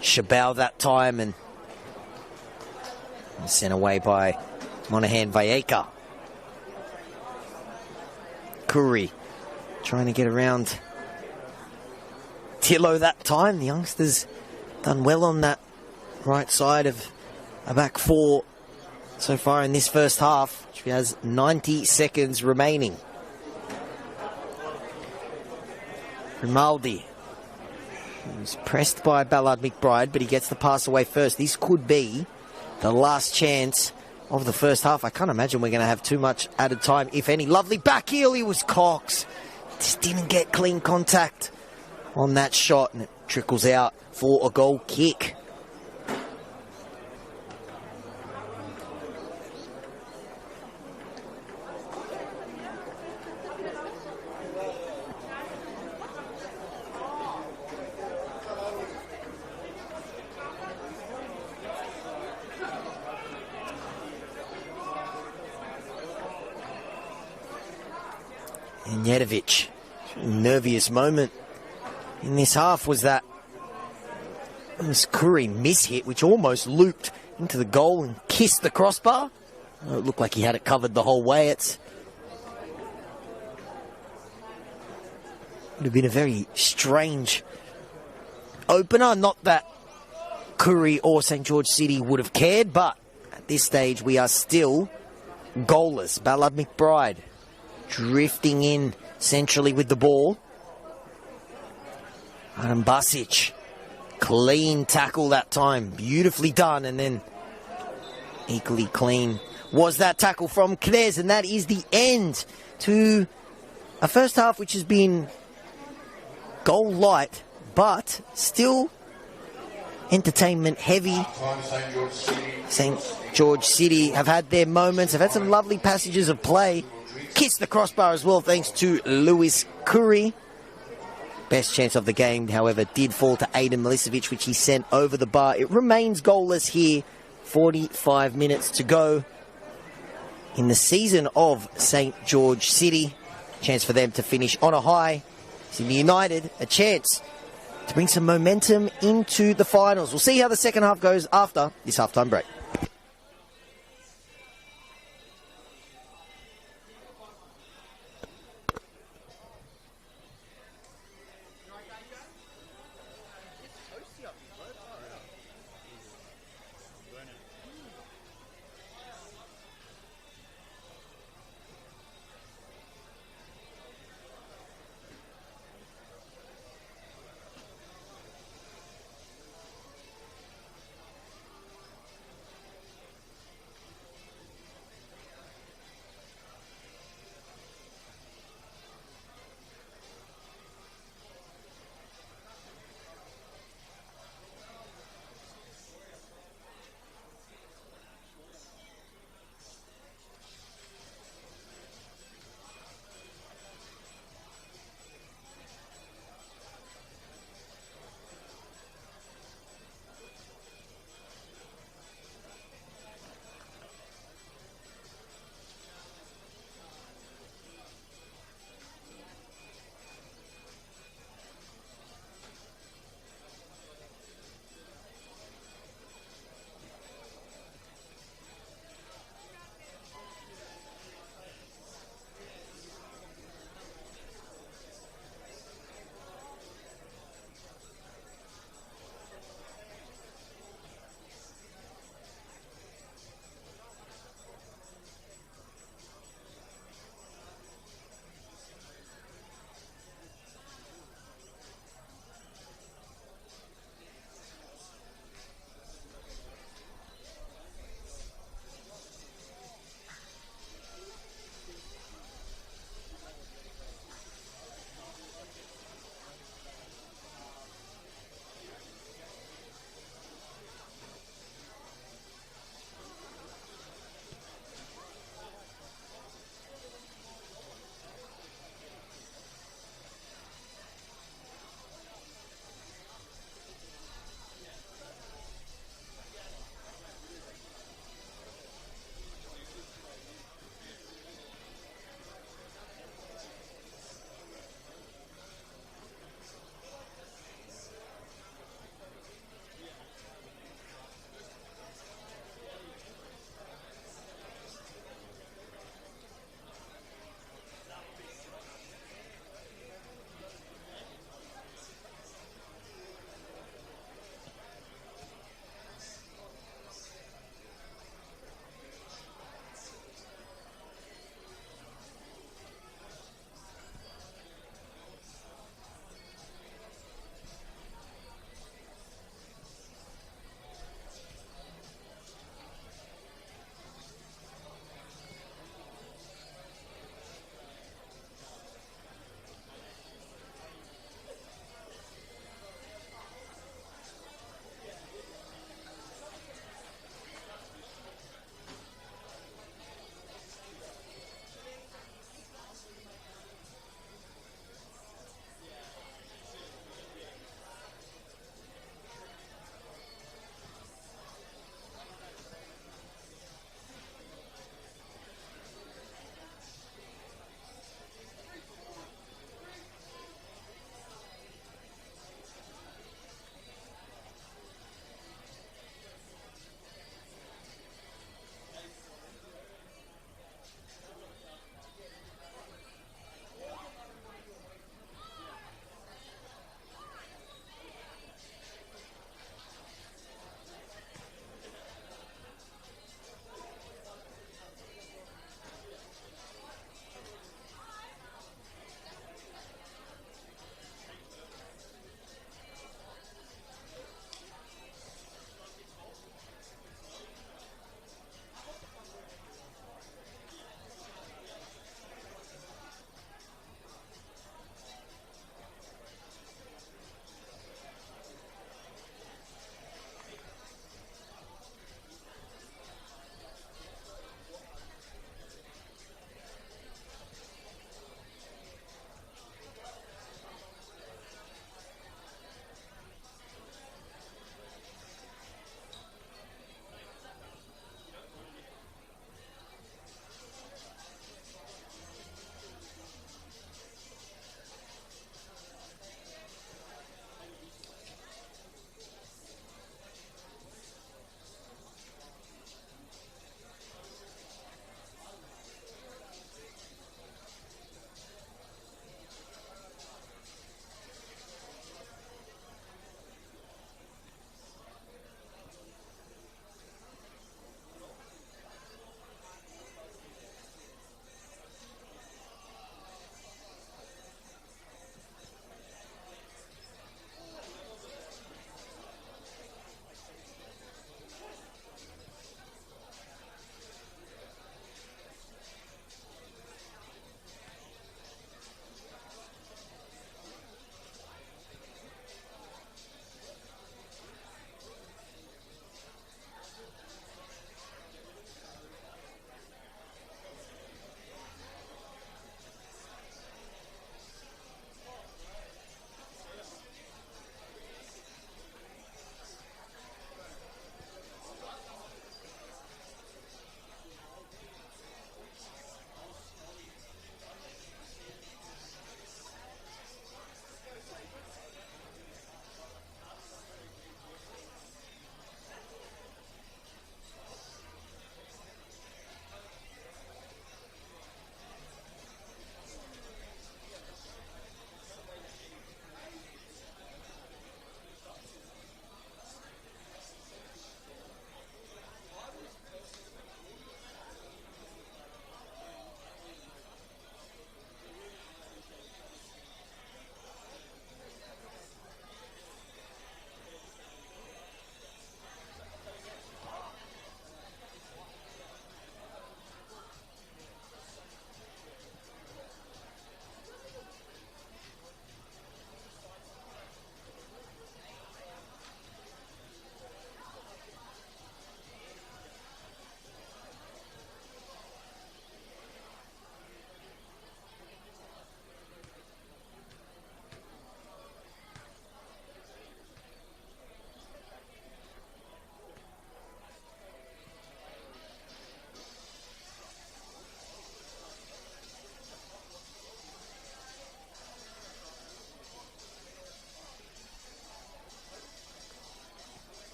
Shabao that time, and sent away by Monahan Valleca. Curry trying to get around Tillo that time. The youngsters done well on that right side of a back four so far in this first half, which has 90 seconds remaining. Grimaldi, who's pressed by Ballard McBride, but he gets the pass away first. This could be the last chance of the first half. I can't imagine we're going to have too much added time, if any. Lovely back heel. He was Cox. Just didn't get clean contact on that shot, and it trickles out for a goal kick. And Nedovic, nerviest moment in this half was that Curry miss-hit, which almost looped into the goal and kissed the crossbar. Oh, it looked like he had it covered the whole way. It would have been a very strange opener. Not that Curry or St. George City would have cared, but at this stage we are still goalless. Ballard McBride drifting in centrally with the ball. Adam Basic, clean tackle that time, beautifully done, and then equally clean was that tackle from Knez, and that is the end to a first half which has been goal light, but still entertainment heavy. St. George City have had their moments, have had some lovely passages of play. Kissed the crossbar as well, thanks to Lewis Curry. Best chance of the game, however, did fall to Aidan Milicevic, which he sent over the bar. It remains goalless here. 45 minutes to go in the season of St. George City. Chance for them to finish on a high. Sydney United, a chance to bring some momentum into the finals. We'll see how the second half goes after this halftime break.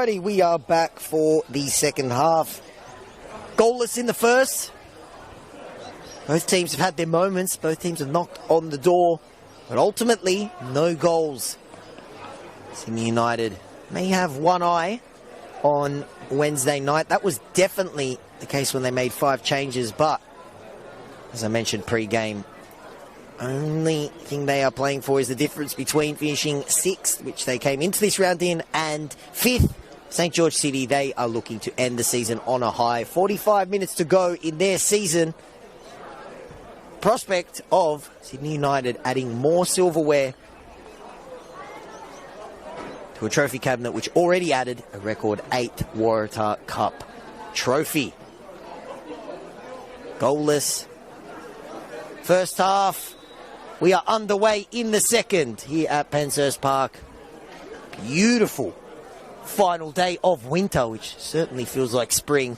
Alrighty, we are back for the second half. Goalless in the first. Both teams have had their moments. Both teams have knocked on the door. But ultimately, no goals. Sydney United may have one eye on Wednesday night. That was definitely the case when they made 5 changes. But, as I mentioned pre-game, only thing they are playing for is the difference between finishing 6th, which they came into this round in, and 5th. St. George City, they are looking to end the season on a high. 45 minutes to go in their season. Prospect of Sydney United adding more silverware to a trophy cabinet, which already added a record 8 Waratah Cup trophy. Goalless. First half. We are underway in the second here at Penshurst Park. Beautiful final day of winter, which certainly feels like spring.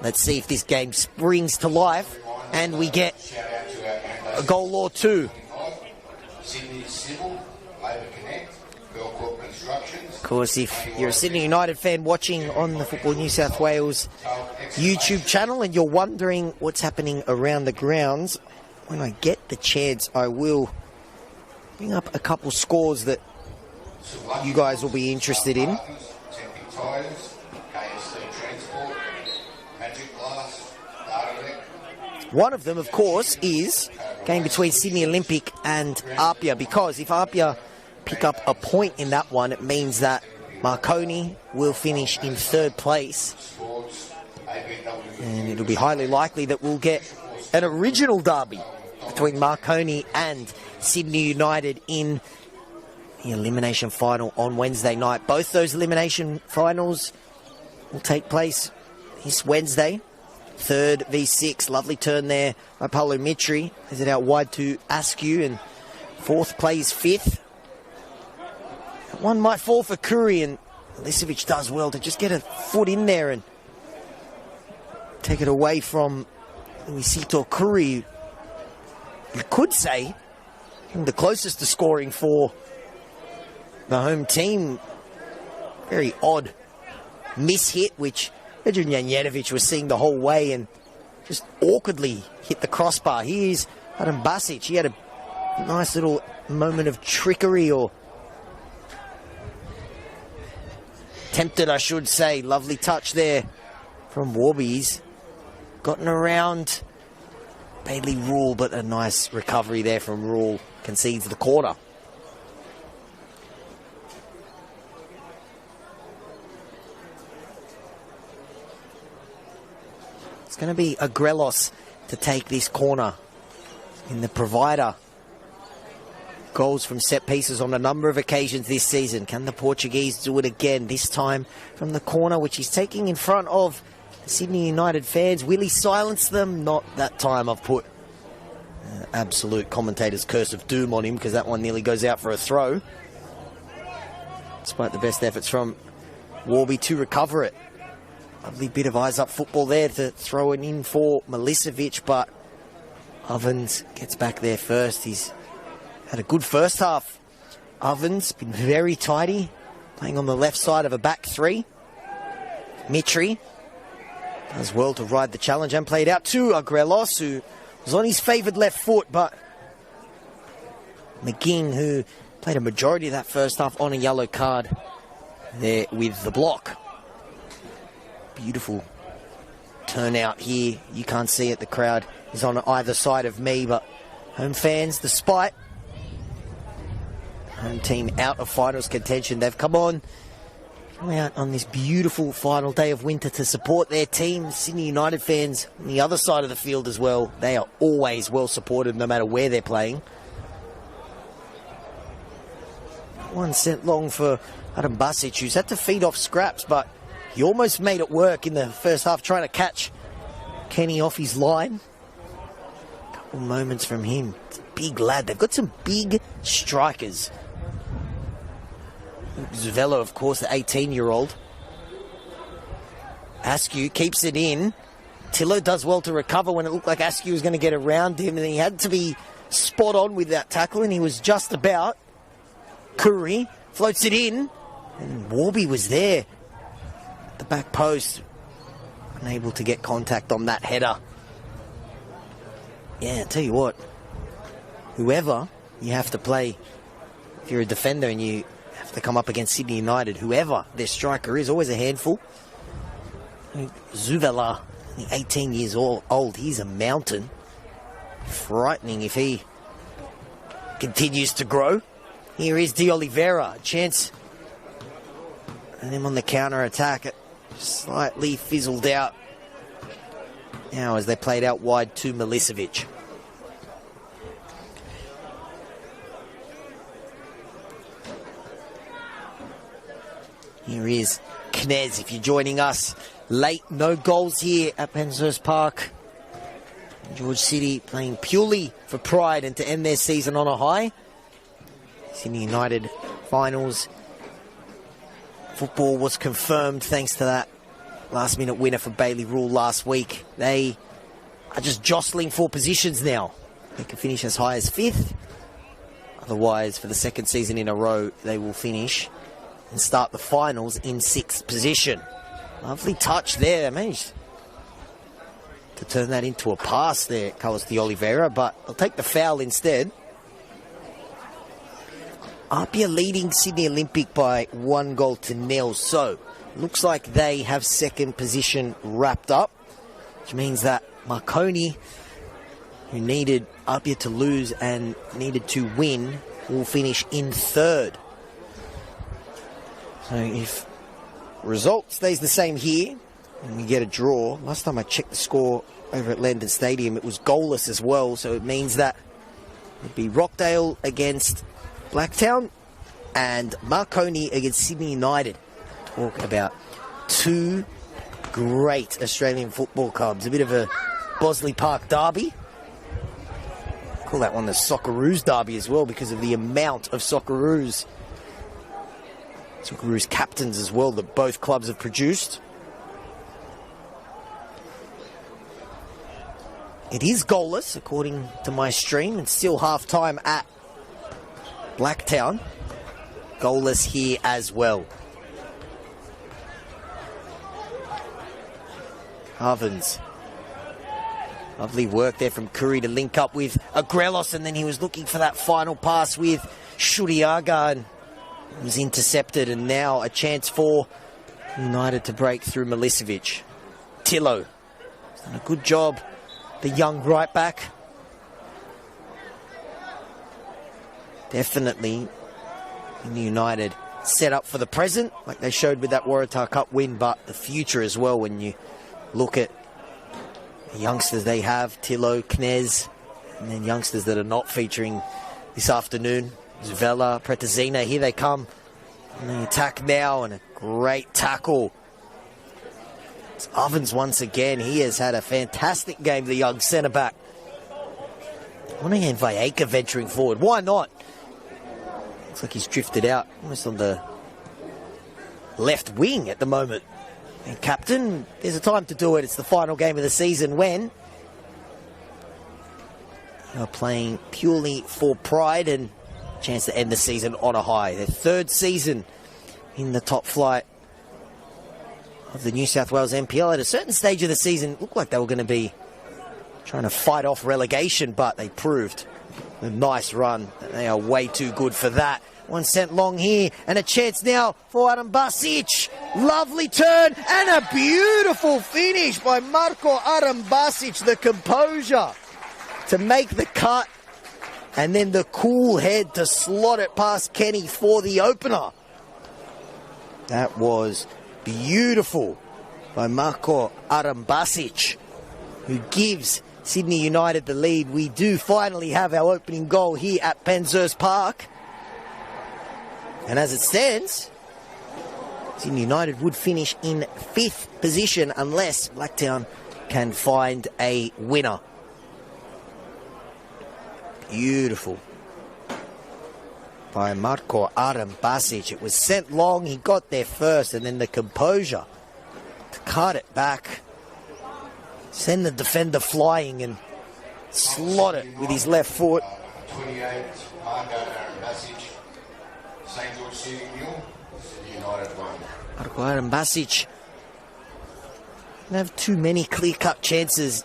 Let's see if this game springs to life and we get a goal or two. Of course, if you're a Sydney United fan watching on the Football New South Wales YouTube channel and you're wondering what's happening around the grounds, when I get the chance, I will bring up a couple scores that you guys will be interested in. One of them, of course, is game between Sydney Olympic and Apia, because if Apia pick up a point in that one, it means that Marconi will finish in 3rd place. And it'll be highly likely that we'll get an original derby between Marconi and Sydney United in the elimination final on Wednesday night. Both those elimination finals will take place this Wednesday. 3rd v 6, lovely turn there by Paulo Mitri. Has it out wide to Askew, and 4th plays 5th. That one might fall for Curry, and Lisevic does well to just get a foot in there and take it away from Luisito Curry. You could say the closest to scoring for the home team. Very odd miss-hit, which Edrin Janjetovic was seeing the whole way and just awkwardly hit the crossbar. Here's Adam Basic. He had a nice little moment of trickery, or tempted, I should say. Lovely touch there from Warbies. Gotten around Bailey Rule, but a nice recovery there from Rule. Concedes the corner. It's going to be a Grelos to take this corner in the Provider. Goals from set pieces on a number of occasions this season. Can the Portuguese do it again? This time from the corner, which he's taking in front of the Sydney United fans. Will he silence them? Not that time. I've put absolute commentator's curse of doom on him, because that one nearly goes out for a throw. Despite the best efforts from Warby to recover it. Lovely bit of eyes-up football there to throw it in for Milicevic, but Ovens gets back there first. He's had a good first half. Ovens been very tidy, playing on the left side of a back 3. Mitri does well to ride the challenge and played out to Agrelos, who was on his favoured left foot, but McGinn, who played a majority of that first half on a yellow card there with the block. Beautiful turnout here. You can't see it. The crowd is on either side of me, but home fans, despite home team out of finals contention, they've come out on this beautiful final day of winter to support their team. Sydney United fans on the other side of the field as well. They are always well supported no matter where they're playing. One set long for Adam Basic, who's had to feed off scraps, but he almost made it work in the first half, trying to catch Kenny off his line. A couple moments from him. It's a big lad. They've got some big strikers. Zuvello, of course, the 18-year-old. Askew keeps it in. Tillo does well to recover when it looked like Askew was going to get around him, and he had to be spot on with that tackle, and he was just about. Curry floats it in. And Warby was there. The back post. Unable to get contact on that header. Yeah, I tell you what. Whoever you have to play, if you're a defender and you have to come up against Sydney United, whoever their striker is, always a handful. Zuvela, 18 years old, he's a mountain. Frightening if he continues to grow. Here is De Oliveira, a chance. And then on the counter-attack, it slightly fizzled out. Now as they played out wide to Milicevic. Here is Knez, if you're joining us late. No goals here at Penshurst Park. George City playing purely for pride and to end their season on a high. Sydney United finals. Football was confirmed thanks to that last-minute winner for Bailey Rule last week. They are just jostling for positions now. They can finish as high as 5th. Otherwise, for the second season in a row, they will finish and start the finals in 6th position. Lovely touch there. They managed to turn that into a pass there, Carlos de Oliveira, but they'll take the foul instead. Apia leading Sydney Olympic by 1-0. So, looks like they have second position wrapped up, which means that Marconi, who needed Apia to lose and needed to win, will finish in 3rd. So if result stays the same here and we get a draw, last time I checked the score over at Landon Stadium, it was goalless as well, so it means that it'd be Rockdale against Blacktown and Marconi against Sydney United. Talk about two great Australian football clubs. A bit of a Bosley Park derby. Call that one the Socceroos derby as well because of the amount of Socceroos captains as well that both clubs have produced. It is goalless according to my stream, and still half-time at Blacktown. Goalless here as well. Harvins. Lovely work there from Curry to link up with Agrelos, and then he was looking for that final pass with Shuriaga and was intercepted, and now a chance for United to break through Milicevic. Tillo has done a good job, the young right back. Definitely in the United set up for the present, like they showed with that Waratah Cup win, but the future as well when you look at the youngsters they have, Tillo, Knez, and then youngsters that are not featuring this afternoon. Zvela, Pretazina, here they come on the attack now, and a great tackle. It's Ovens once again. He has had a fantastic game, the young centre-back. Monahan Vallejca venturing forward. Why not? Looks like he's drifted out, almost on the left wing at the moment. And captain, there's a time to do it. It's the final game of the season when you're playing purely for pride and chance to end the season on a high. Their 3rd season in the top flight of the New South Wales NPL. At a certain stage of the season, it looked like they were going to be trying to fight off relegation, but they proved a nice run. They are way too good for that. One sent long here, and a chance now for Adam Basic. Lovely turn, and a beautiful finish by Marko Adam Basic. The composure to make the cut, and then the cool head to slot it past Kenny for the opener. That was beautiful by Marko Adam Basic, who gives Sydney United the lead. We do finally have our opening goal here at Penshurst Park. And as it stands, Sydney United would finish in 5th position unless Blacktown can find a winner. Beautiful by Marko Adam Basic. It was sent long, he got there first, and then the composure to cut it back, send the defender flying and slot it with his left foot. 28, Marko Adam Basic, St. George City 0, United 1. Marko Adam Basic didn't have too many clear-cut chances.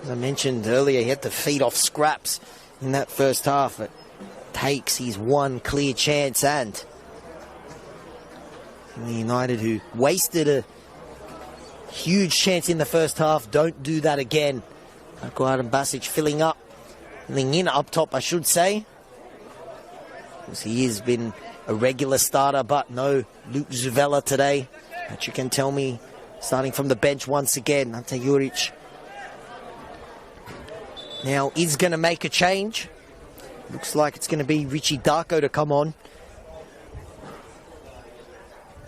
As I mentioned earlier, he had to feed off scraps in that first half. It takes his one clear chance, and the United, who wasted a huge chance in the first half, don't do that again. Marko Adam Basic filling in up top, I should say. Because he has been a regular starter, but no Luke Zuvela today. But you can tell me, starting from the bench once again, Ante Juric now is going to make a change. Looks like it's going to be Richie Darko to come on.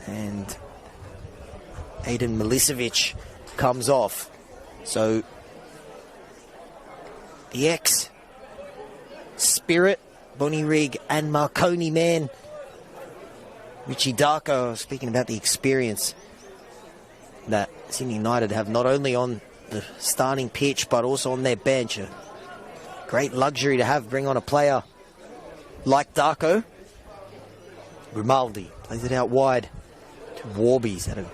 And Aiden Milicevic comes off. So the ex-Spirit, Bonnie Rigg and Marconi man, Richie Darko, speaking about the experience that Sydney United have not only on the starting pitch but also on their bench. A great luxury to bring on a player like Darko. Grimaldi plays it out wide to Warby. He's had a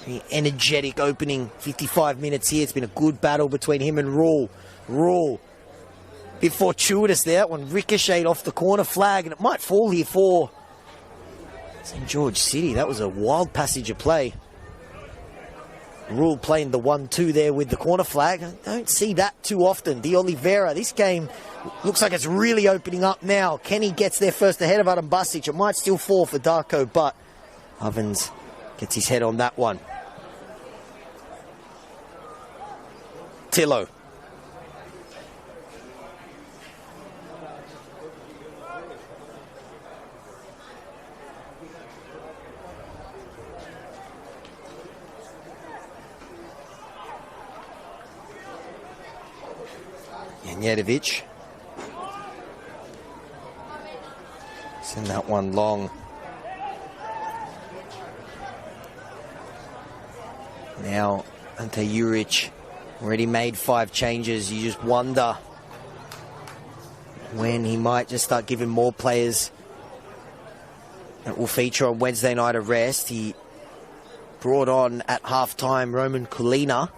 very energetic opening 55 minutes here. It's been a good battle between him and Rule. Rule, a bit fortuitous there. That one ricocheted off the corner flag, and it might fall here for St. George City. That was a wild passage of play. Rule playing the 1-2 there with the corner flag. I don't see that too often. De Oliveira, this game looks like it's really opening up now. Kenny gets there first ahead of Adam Basic. It might still fall for Darko, but Ovens gets his head on that one. Tillo. Janjetovic. Send that one long. Now, Ante Juric already made 5 changes. You just wonder when he might just start giving more players that will feature on Wednesday night a rest. He brought on at halftime Roman Kulina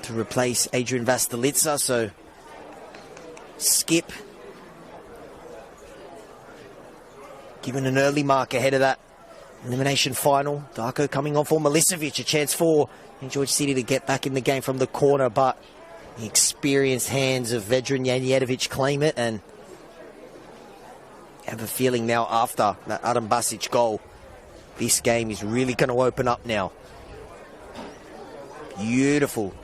to replace Adrian Vastalitsa, so Skip given an early mark ahead of that elimination final. Darko coming on for Milicevic, a chance for George City to get back in the game from the corner, but the experienced hands of veteran Janjetovic claim it, and I have a feeling now after that Adam Basic goal, this game is really going to open up now. Beautiful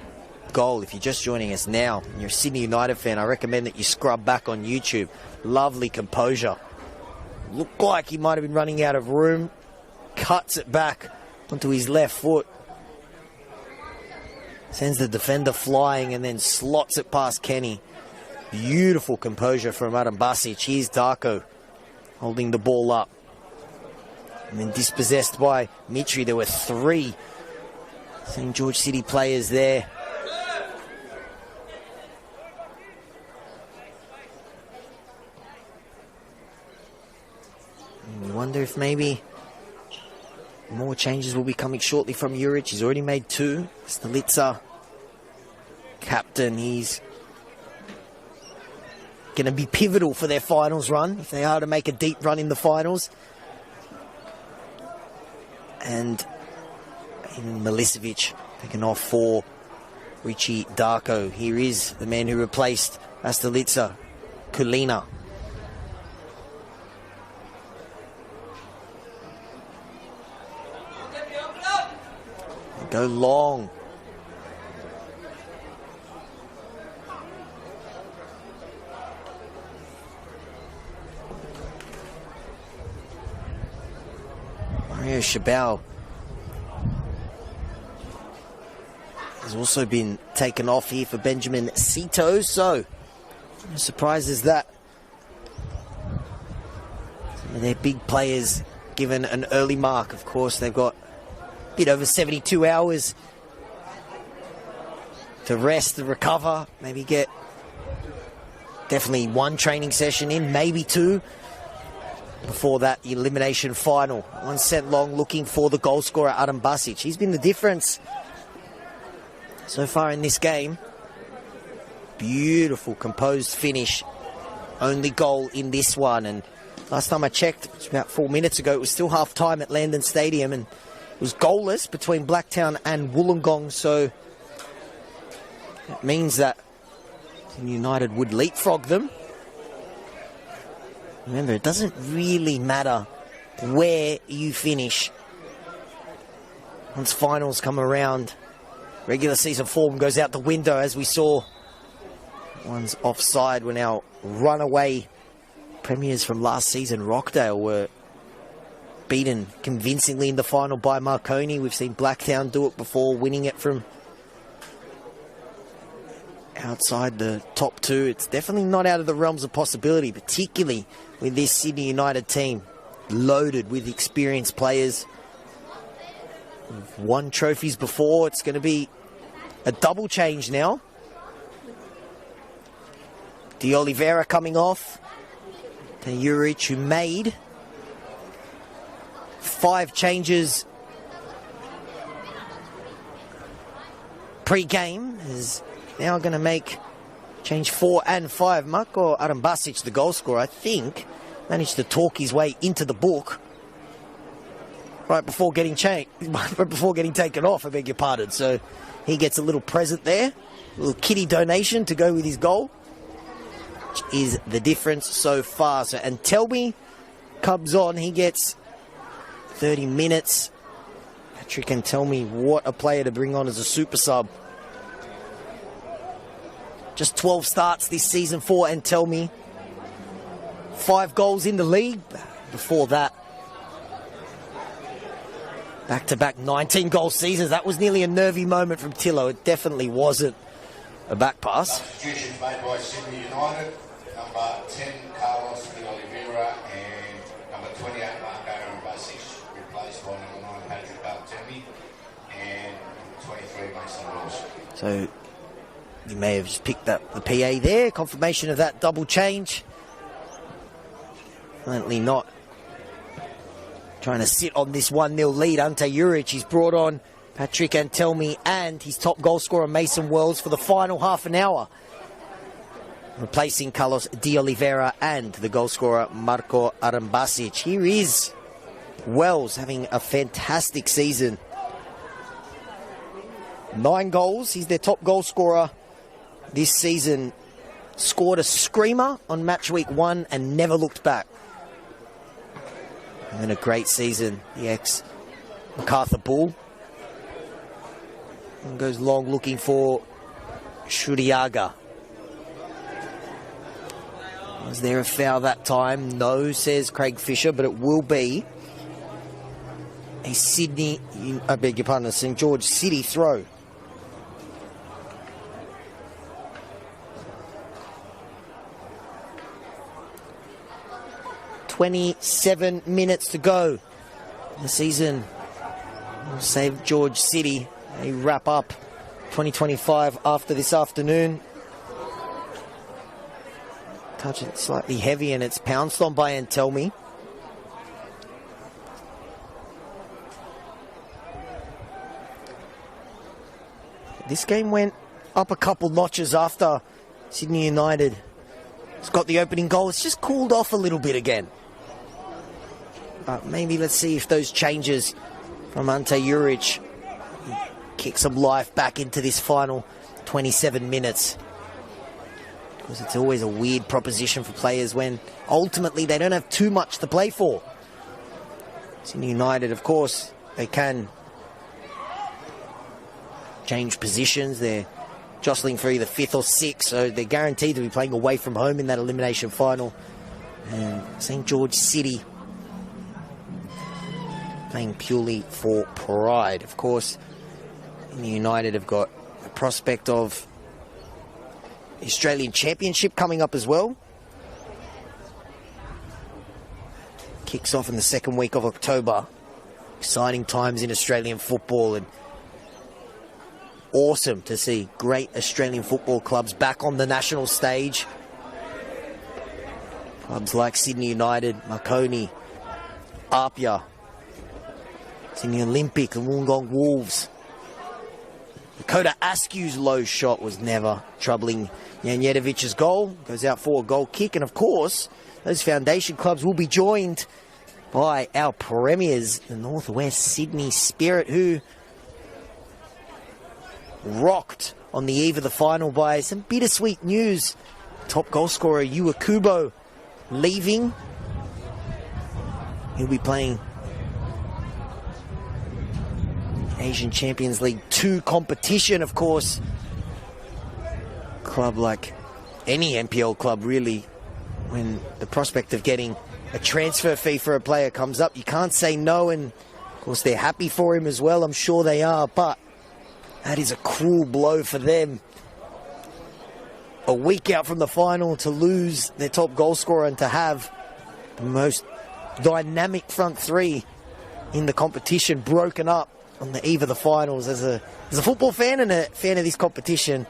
goal. If you're just joining us now and you're a Sydney United fan, I recommend that you scrub back on YouTube. Lovely composure. Looked like he might have been running out of room. Cuts it back onto his left foot. Sends the defender flying and then slots it past Kenny. Beautiful composure from Adam Basic. Here's Darko holding the ball up. And then dispossessed by Mitri. There were 3 St. George City players there. And you wonder if maybe more changes will be coming shortly from Juric. He's already made 2. Stalitza, captain, he's going to be pivotal for their finals run if they are to make a deep run in the finals. And even Milicevic taken off for Richie Darko. Here is the man who replaced Vastalitsa, Kulina. Go long. Mario Chabal has also been taken off here for Benjamin Cito, so no surprises that some of their big players given an early mark. Of course, they've got a bit over 72 hours to rest and recover, maybe get definitely 1 training session in, maybe 2. Before that, the elimination final. 1 set long, looking for the goal scorer, Adam Basic. He's been the difference so far in this game. Beautiful, composed finish. Only goal in this one. And last time I checked, it was about 4 minutes ago, it was still half-time at Landon Stadium, and it was goalless between Blacktown and Wollongong, so that means that United would leapfrog them. Remember, it doesn't really matter where you finish. Once finals come around, regular season form goes out the window, as we saw. One's offside when our runaway premiers from last season, Rockdale, were beaten convincingly in the final by Marconi. We've seen Blacktown do it before, winning it from outside the top two. It's definitely not out of the realms of possibility, particularly with this Sydney United team loaded with experienced players. We've won trophies before. It's going to be a double change now. De Oliveira coming off. Juric, who made 5 changes pre-game, is now going to make change 4 and 5. Marko Arambasic, the goal scorer, I think, managed to talk his way into the book right before getting taken off, I beg your pardon. So he gets a little present there, a little kitty donation to go with his goal, which is the difference so far. So, and Telby comes on, he gets 30 minutes. Patrick, and tell me what a player to bring on as a super sub. Just 12 starts this season for Antelmi. 5 goals in the league. Before that, back-to-back 19-goal seasons. That was nearly a nervy moment from Tillo. It definitely wasn't a back pass. Substitutions made by Sydney United. Number 10, Carlos de Oliveira, and number 28, Marko Arambasic, replaced by number 9, Patrick Bartemi, and 23, Mason Wells. So you may have just picked up the PA there. Confirmation of that double change. Apparently not trying to sit on this 1-0 lead. Ante Juric, he's brought on Patrick Antelmi and his top goal scorer Mason Wells for the final half an hour, replacing Carlos de Oliveira and the goal scorer Marko Arambasic. Here is Wells having a fantastic season. 9 goals. He's their top goal scorer this season. Scored a screamer on match week 1 and never looked back. And then a great season, the ex-MacArthur Bull. And goes long looking for Shuriaga. Was there a foul that time? No, says Craig Fisher, but it will be a St George City throw. "27 minutes to go. The season will save George City. They wrap up 2025 after this afternoon. Touch it slightly heavy, and it's pounced on by Antelmi. This game went up a couple notches after Sydney United has got the opening goal. It's just cooled off a little bit again. But maybe let's see if those changes from Ante Juric kick some life back into this final 27 minutes. Because it's always a weird proposition for players when ultimately they don't have too much to play for. Sydney United, of course, they can change positions. They're jostling for either 5th or 6th, so they're guaranteed to be playing away from home in that elimination final. And St. George City playing purely for pride. Of course, United have got a prospect of the Australian Championship coming up as well. Kicks off in the 2nd week of October. Exciting times in Australian football, and awesome to see great Australian football clubs back on the national stage. Clubs like Sydney United, Marconi, Apia, Sydney Olympic, and Wollongong Wolves. Dakota Askew's low shot was never troubling Janjetovic's goal. Goes out for a goal kick. And of course, those foundation clubs will be joined by our premiers, the Northwest Sydney Spirit, who rocked on the eve of the final by some bittersweet news. Top goal scorer Yua Kubo leaving. He'll be playing Asian Champions League 2 competition, of course. Club like any NPL club, really, when the prospect of getting a transfer fee for a player comes up, you can't say no, and of course they're happy for him as well. I'm sure they are, but that is a cruel blow for them. A week out from the final to lose their top goal scorer and to have the most dynamic front three in the competition broken up on the eve of the finals. As a football fan and a fan of this competition,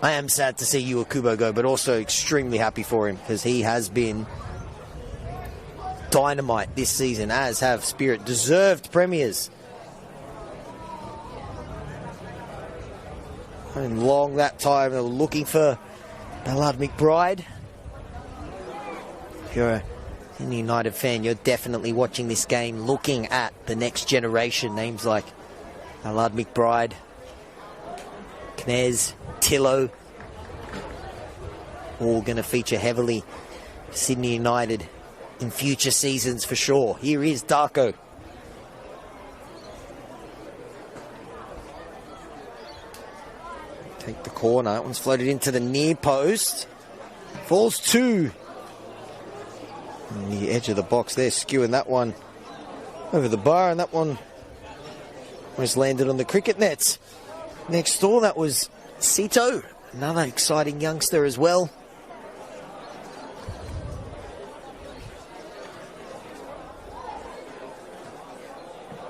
I am sad to see Yua Kubo go, but also extremely happy for him because he has been dynamite this season, as have Spirit. Deserved premiers. And long that time they were looking for Ballard McBride. If you're a United fan, you're definitely watching this game looking at the next generation. Names like Ballard McBride, Knez, Tillo, all going to feature heavily for Sydney United in future seasons for sure. Here is Darko. Take the corner. That one's floated into the near post. Falls to the edge of the box there, skewing that one over the bar, and that one was landed on the cricket nets. Next door, that was Sito, another exciting youngster as well.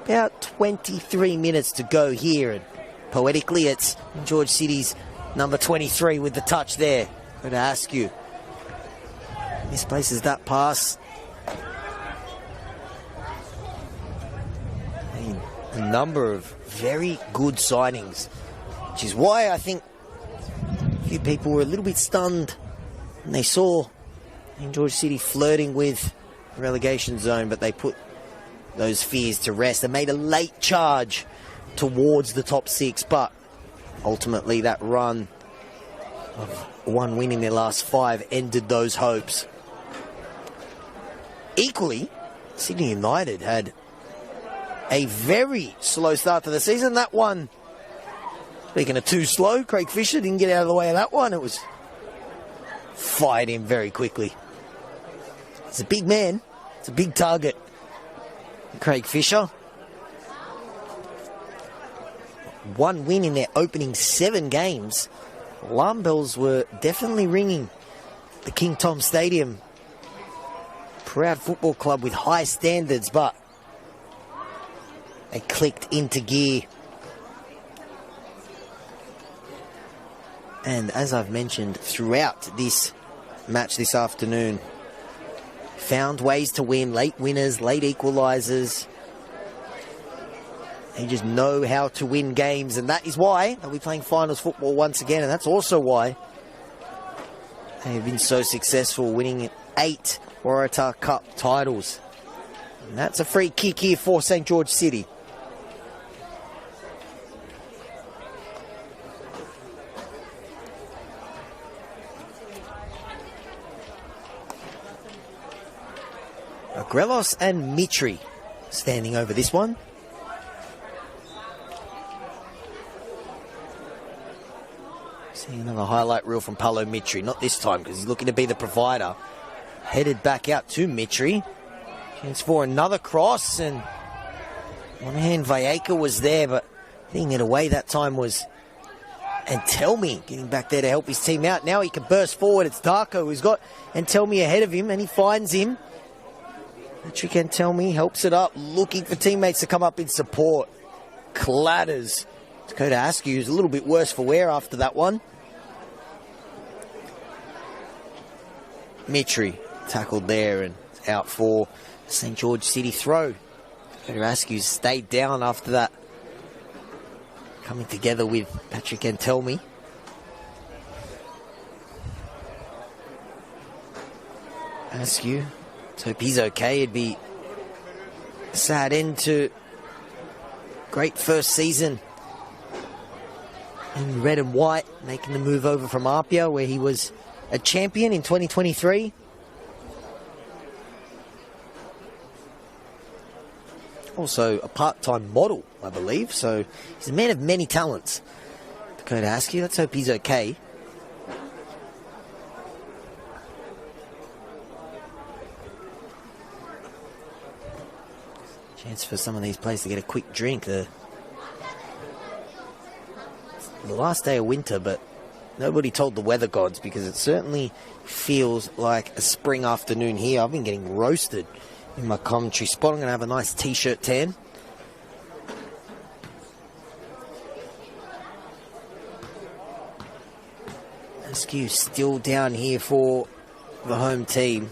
About 23 minutes to go here, and poetically it's George City's number 23 with the touch there. Got to ask you, misplaces that pass. A number of very good signings, which is why I think a few people were a little bit stunned when they saw George City flirting with the relegation zone, but they put those fears to rest and made a late charge towards the top six, but ultimately that run of one win in their last 5 ended those hopes. Equally, Sydney United had a very slow start to the season. That one, speaking of too slow, Craig Fisher didn't get out of the way of that one. It was fired in very quickly. It's a big man. It's a big target. Craig Fisher. 1 win in their opening 7 games. Alarm bells were definitely ringing the King Tom Stadium. Proud football club with high standards, but they clicked into gear. And as I've mentioned throughout this match this afternoon, found ways to win, late winners, late equalisers. They just know how to win games, and that is why they'll be playing finals football once again, and that's also why they have been so successful, winning 8 Waratah Cup titles. And that's a free kick here for St. George City. Grelos and Mitri standing over this one. Seeing another highlight reel from Paulo Mitri. Not this time because he's looking to be the provider. Headed back out to Mitri. Chance for another cross, and one hand Valleka was there, but getting it away that time was Antelmi getting back there to help his team out. Now he can burst forward. It's Darko who's got Antelmi ahead of him, and he finds him. Mitri Antelmi helps it up, looking for teammates to come up in support. Clatters Dakota Askew, who's a little bit worse for wear after that one. Mitri tackled there and out for St. George City throw. Askew stayed down after that. Coming together with Patrick Antelmi. Askew, let's hope he's okay. It'd be a sad end to great first season in red and white, making the move over from Apia, where he was a champion in 2023. Also a part-time model, I believe, so he's a man of many talents. Dakota Askew, let's hope he's okay. Chance for some of these players to get a quick drink. The last day of winter, but nobody told the weather gods, because it certainly feels like a spring afternoon here. I've been getting roasted in my commentary spot. I'm going to have a nice t-shirt tan. Askew still down here for the home team.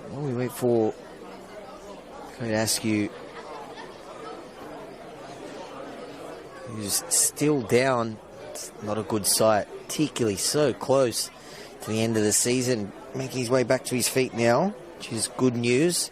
While we wait for Dakota Askew, who's still down, it's not a good sight, particularly so close to the end of the season, making his way back to his feet now, which is good news.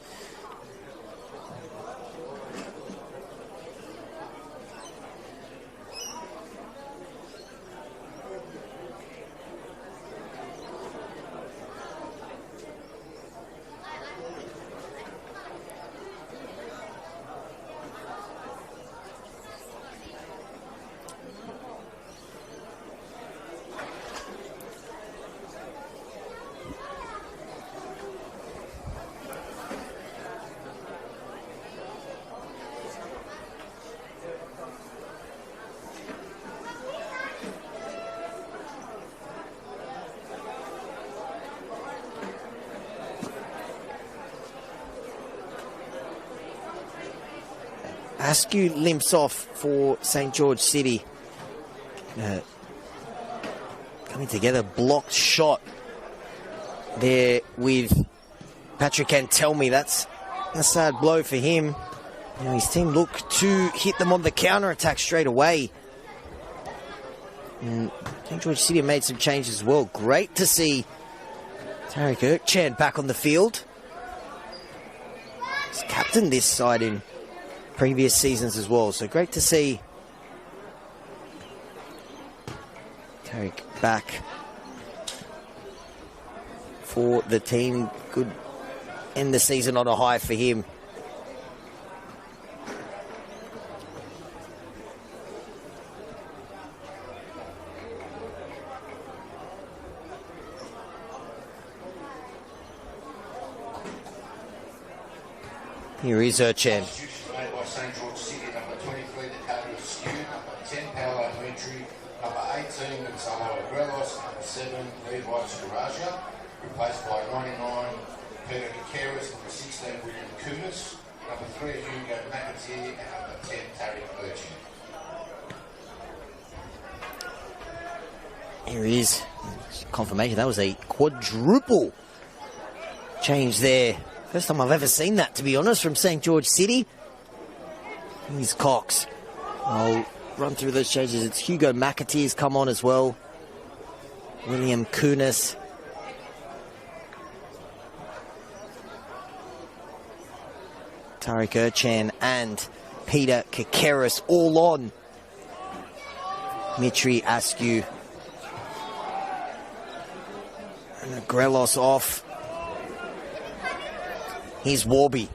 Askew limps off for St. George City. Coming together, blocked shot there with Patrick Antelmi. That's a sad blow for him. You know, his team look to hit them on the counter-attack straight away. And St. George City made some changes as well. Great to see Tarek Erkchan back on the field. He's captained this side in previous seasons as well, so great to see Tarek back for the team. Good end the season on a high for him. Here is Erkchan. Made by St. George City, number 23, Dakota Askew, number 10, Paolo Mitri, number 18, Gonzalo Agrelos, number 7, Levi Scaraja, replaced by 99, Peter Kakeris, number 16, William Kunis, number 3, Hugo McAteer, and number 10, Tarek Erkchan. Here he is. Confirmation. That was a quadruple change there. First time I've ever seen that, to be honest, from St. George City. Here's Cox. I'll run through those changes. It's Hugo McAteer's come on as well. William Kunis. Tarek Erkchan and Peter Kakeris all on. Mitri Askew. And Grelos off. Here's Warby.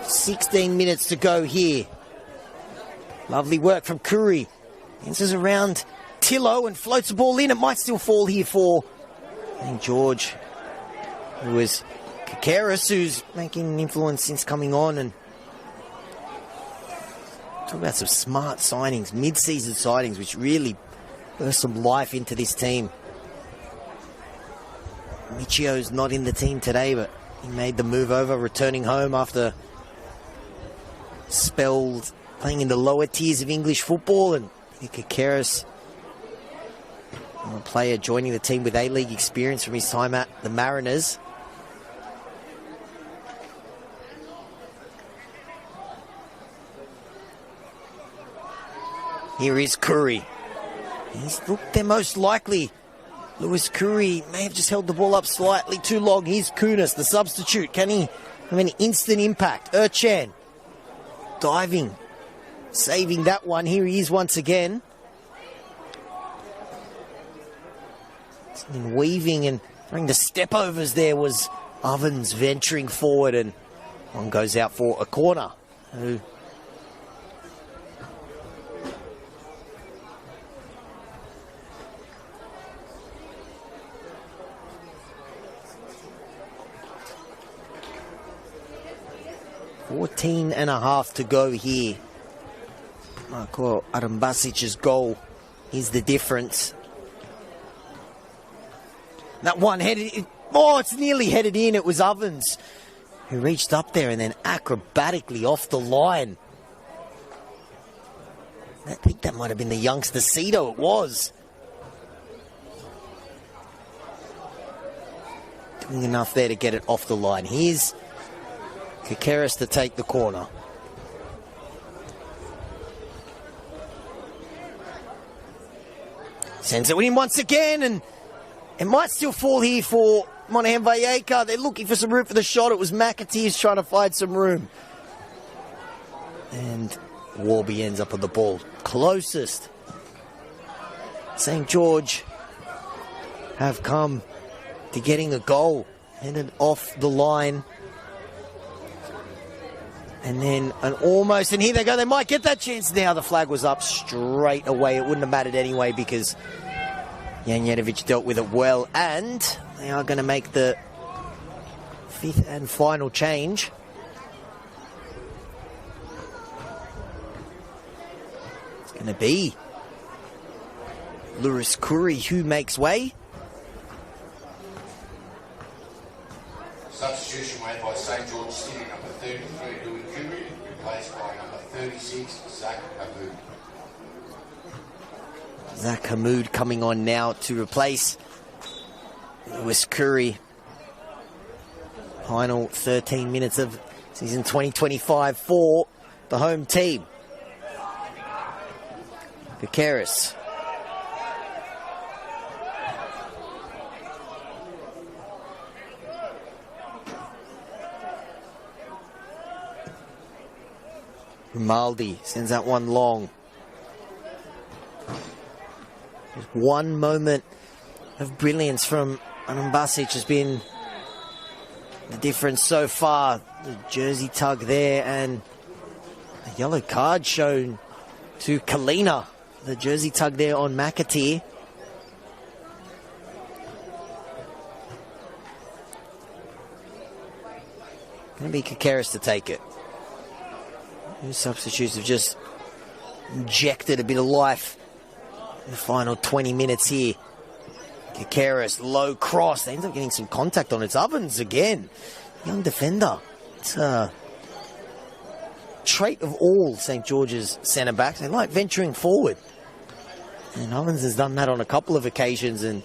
"16 minutes to go here. Lovely work from Curry. Answers around Tillo and floats the ball in. It might still fall here for St. George, who was Kakeris, who's making an influence since coming on, and talk about some smart signings, mid-season signings, which really burst some life into this team. Michio's not in the team today, but he made the move over, returning home after spelled playing in the lower tiers of English football, and Kakeris, a player joining the team with A-League experience from his time at the Mariners. Here is Curry. They're most likely. Lewis Curry may have just held the ball up slightly too long. Here's Kunis, the substitute. Can he have an instant impact? Erchan diving, saving that one. Here he is once again. And weaving and throwing the step-overs there was Ovens venturing forward, and one goes out for a corner. 14.5 to go here. Marko Arambasic's goal is the difference. That one headed, it's nearly headed in. It was Ovens who reached up there and then acrobatically off the line. I think that might have been the youngster Cito. It was. Doing enough there to get it off the line. Here's Kakeris to take the corner. Sends it in once again, and it might still fall here for Monahan Valleca. They're looking for some room for the shot. It was McAtee's trying to find some room. And Warby ends up on the ball. Closest. St. George have come to getting a goal. Headed off the line. And then an almost, and here they go. They might get that chance now. The flag was up straight away. It wouldn't have mattered anyway because Janjetovic dealt with it well. And they are going to make the fifth and final change. It's going to be Lewis Curry who makes way. Substitution made by St. George City, number 33, Louis Curry, replaced by number 36, Zach Hamoud. Zach Hamoud coming on now to replace Lewis Curry. Final 13 minutes of season 2025 for the home team. Kakeris. Grimaldi sends that one long. Just one moment of brilliance from Arambasic has been the difference so far. The jersey tug there and a yellow card shown to Kalina. The jersey tug there on McAtee. Going to be Kakeris to take it. New substitutes have just injected a bit of life in the final 20 minutes here. Kakeris, low cross. They end up getting some contact on it. It's Ovens again. Young defender. It's a trait of all St. George's centre-backs. They like venturing forward. And Ovens has done that on a couple of occasions, and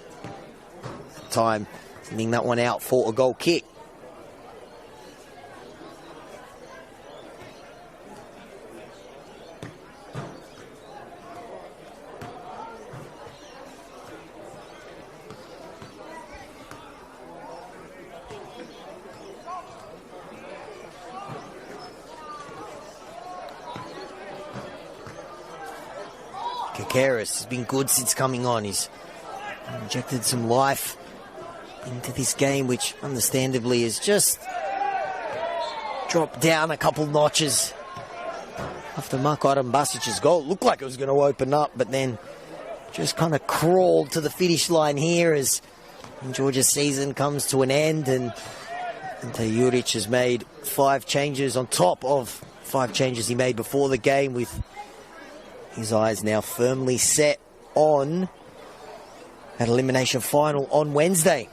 at the time sending that one out for a goal kick. Kakeris has been good since coming on. He's injected some life into this game, which understandably has just dropped down a couple notches after Marko Arambasic's goal. It looked like it was going to open up, but then just kind of crawled to the finish line here as And Georgia's season comes to an end, and Ante Juric has made 5 changes on top of 5 changes he made before the game, with his eyes now firmly set on that elimination final on Wednesday.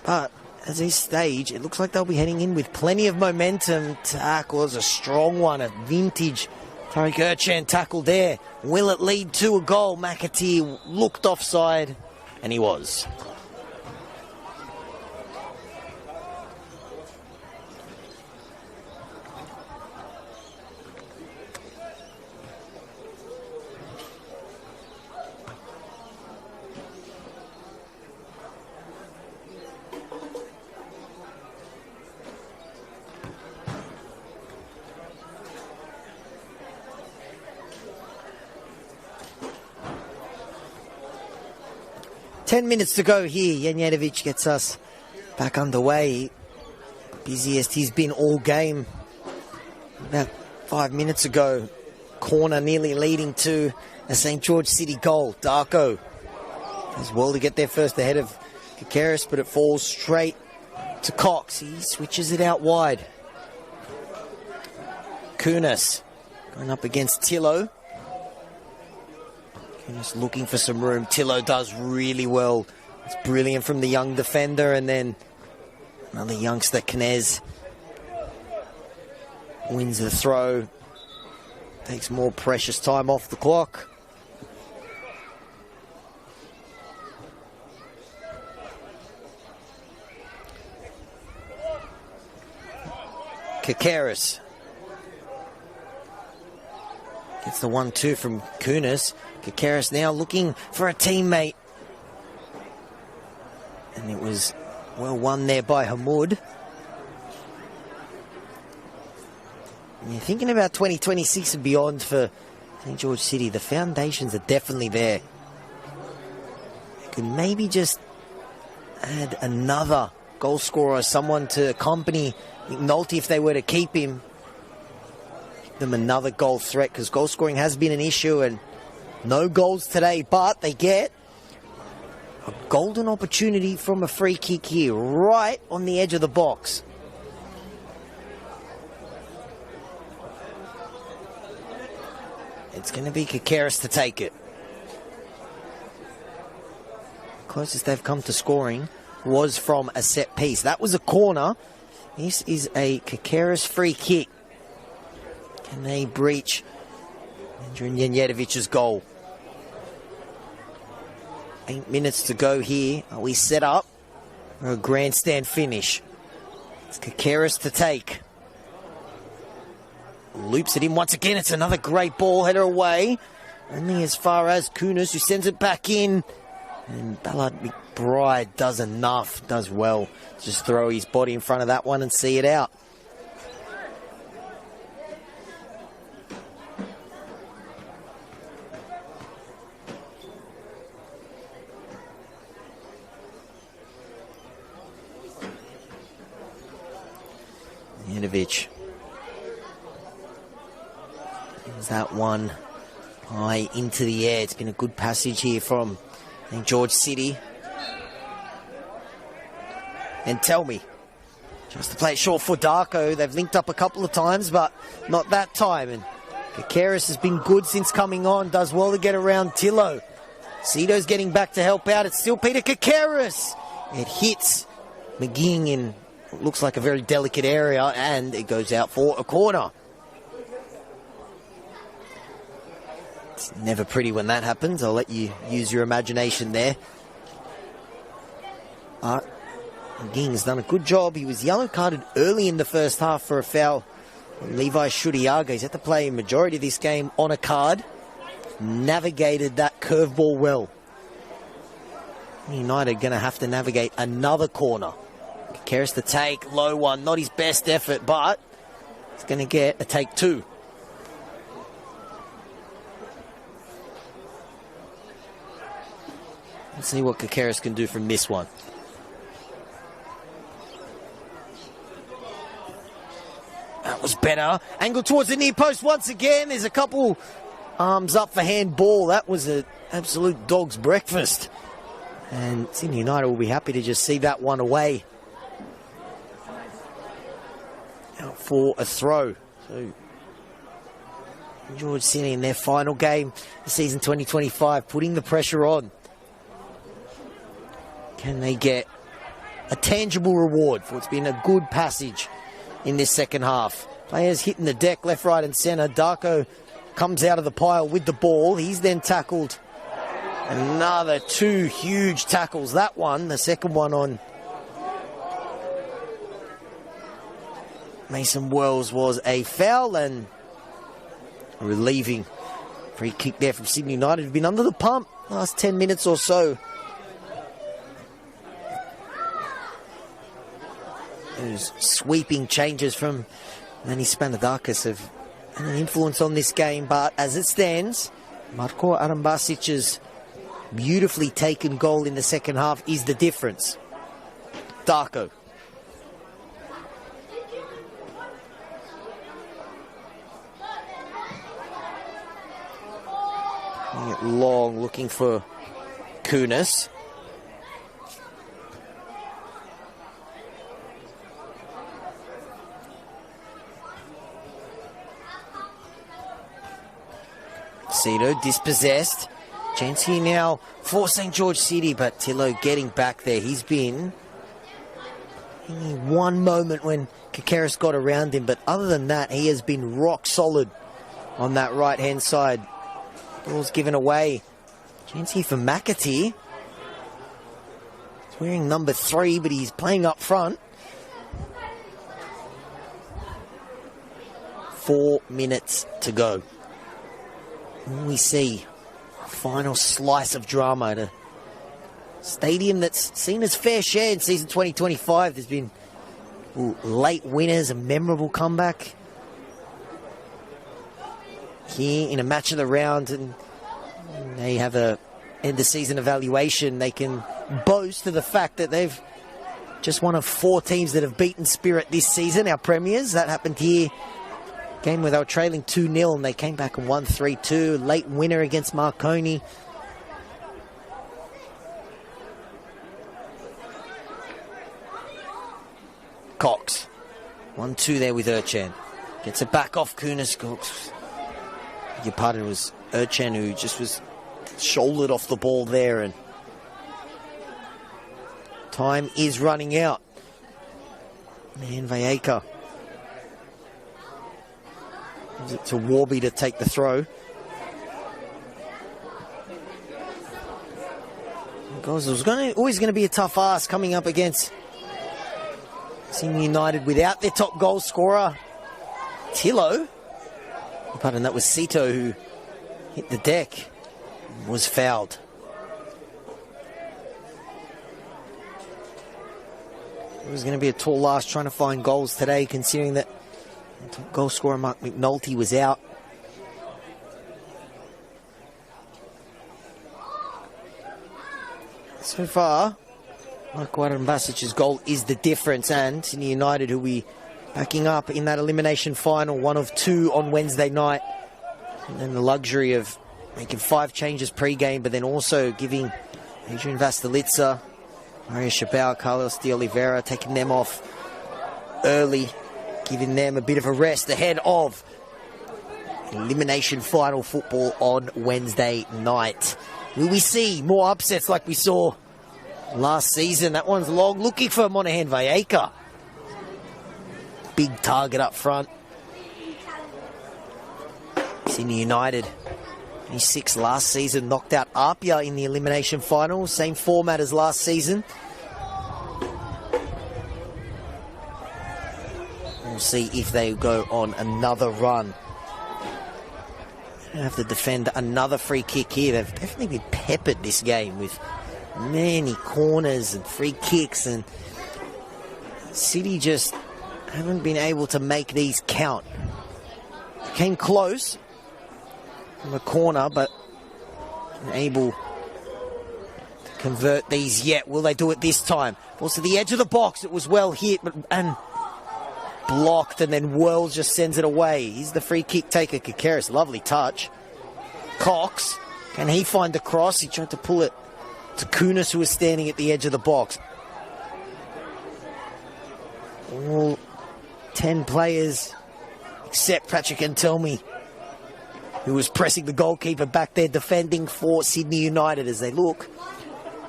But at this stage, it looks like they'll be heading in with plenty of momentum. Tackle is a strong one, a vintage Tariq Erchan tackle there. Will it lead to a goal? McAtee looked offside, and he was. Ten minutes to go here. Janjetovic gets us back underway. Busiest he's been all game. About 5 minutes ago, corner nearly leading to a St. George City goal. Darko does well to get there first ahead of Kakaris, but it falls straight to Cox. He switches it out wide. Kunis going up against Tillo. Just looking for some room. Tillo does really well. It's brilliant from the young defender, and then another youngster, Knez, wins the throw. Takes more precious time off the clock. Kakaris gets the 1-2 from Kunis. Kakaris now looking for a teammate. And it was well won there by Hamoud. And you're thinking about 2026 and beyond for St. George City. The foundations are definitely there. You could maybe just add another goal scorer, someone to accompany McNulty if they were to keep him. Give them another goal threat, because goal scoring has been an issue, and no goals today, but they get a golden opportunity from a free kick here, right on the edge of the box. It's going to be Kakaris to take it. Closest they've come to scoring was from a set piece. That was a corner. This is a Kakaris free kick. Can they breach Andrew Janjetovic's goal? 8 minutes to go here. Are we set up for a grandstand finish? It's Kakaris to take. Loops it in once again. It's another great ball header away. Only as far as Kunis, who sends it back in. And Ballard McBride does enough, does well. Just throw his body in front of that one and see it out. Janjetovic. There's that one high into the air. It's been a good passage here from St. George City. And tell me, just to play it short for Darko. They've linked up a couple of times, but not that time. And Kakaris has been good since coming on. Does well to get around Tillo. Cito's getting back to help out. It's still Peter Kakaris. It hits McGing in what looks like a very delicate area, and it goes out for a corner. It's never pretty when that happens. I'll let you use your imagination there. McGing has done a good job. He was yellow carded early in the first half for a foul on Levi Shudiaga. He's had to play a majority of this game on a card. Navigated that curveball well. United going to have to navigate another corner. Kakaris to take, low one, not his best effort, but he's going to get a take two. Let's see what Kakaris can do from this one. That was better. Angle towards the near post once again. There's a couple arms up for handball. That was an absolute dog's breakfast. And Sydney United will be happy to just see that one away. Out for a throw. So George City in their final game the season 2025, putting the pressure on. Can they get a tangible reward for what's been a good passage in this second half? Players hitting the deck left, right and centre. Darko comes out of the pile with the ball. He's then tackled. Another two huge tackles. That one, the second one on Mason Wells, was a foul, and a relieving free kick there from Sydney United. Have been under the pump last 10 minutes or so. Those sweeping changes from Manny Spanadakis have had an influence on this game, but as it stands, Marko Arambasic's beautifully taken goal in the second half is the difference. Darko. Long, looking for Kunis. Cito dispossessed. Chance here now for St. George City, but Tillo getting back there. He's been in one moment when Kakeris got around him, but other than that, he has been rock solid on that right-hand side. Ball's given away. Chance here for McAtee. He's wearing number 3, but he's playing up front. 4 minutes to go. And we see a final slice of drama at a stadium that's seen its fair share in season 2025. There's been late winners, a memorable comeback. Here in a match of the round, and they have a end of season evaluation. They can boast of the fact that they've just one of 4 teams that have beaten Spirit this season, our premiers. That happened here. Game where they were trailing 2-0 and they came back and won 3-2. Late winner against Marconi. Cox. 1-2 there with Urchan. Gets it back off Kunis. Cox. Your partner was Urchan, who just was shouldered off the ball there, and time is running out. Man, Vayeka gives it to Warby to take the throw. Because it was always going to be a tough ask coming up against Sydney United without their top goal scorer, Tillo. Pardon, that was Cito who hit the deck and was fouled. It was going to be a tall ask trying to find goals today, considering that goal scorer Mark McNulty was out. So far, Marko Arambasic's goal is the difference, and Sydney United, who we backing up in that elimination final, 1 of 2 on Wednesday night. And then the luxury of making 5 changes pre-game, but then also giving Adrian Vastalitza, Mario Chabau, Carlos de Oliveira, taking them off early, giving them a bit of a rest ahead of elimination final football on Wednesday night. Will we see more upsets like we saw last season? That one's long, looking for Monahan Vayeka. Big target up front. Sydney United, 26 last season, knocked out Apia in the elimination final. Same format as last season. We'll see if they go on another run. They don't have to defend another free kick here. They've definitely been peppered this game with many corners and free kicks, and City just haven't been able to make these count. Came close from the corner, but unable to convert these yet. Will they do it this time? Also the edge of the box. It was well hit, and blocked, and then Wells just sends it away. He's the free kick taker, Kakeris. Lovely touch. Cox, can he find the cross? He tried to pull it It's Kunis who is standing at the edge of the box. All 10 players except Patrick Antelmi, who was pressing the goalkeeper back there defending for Sydney United as they look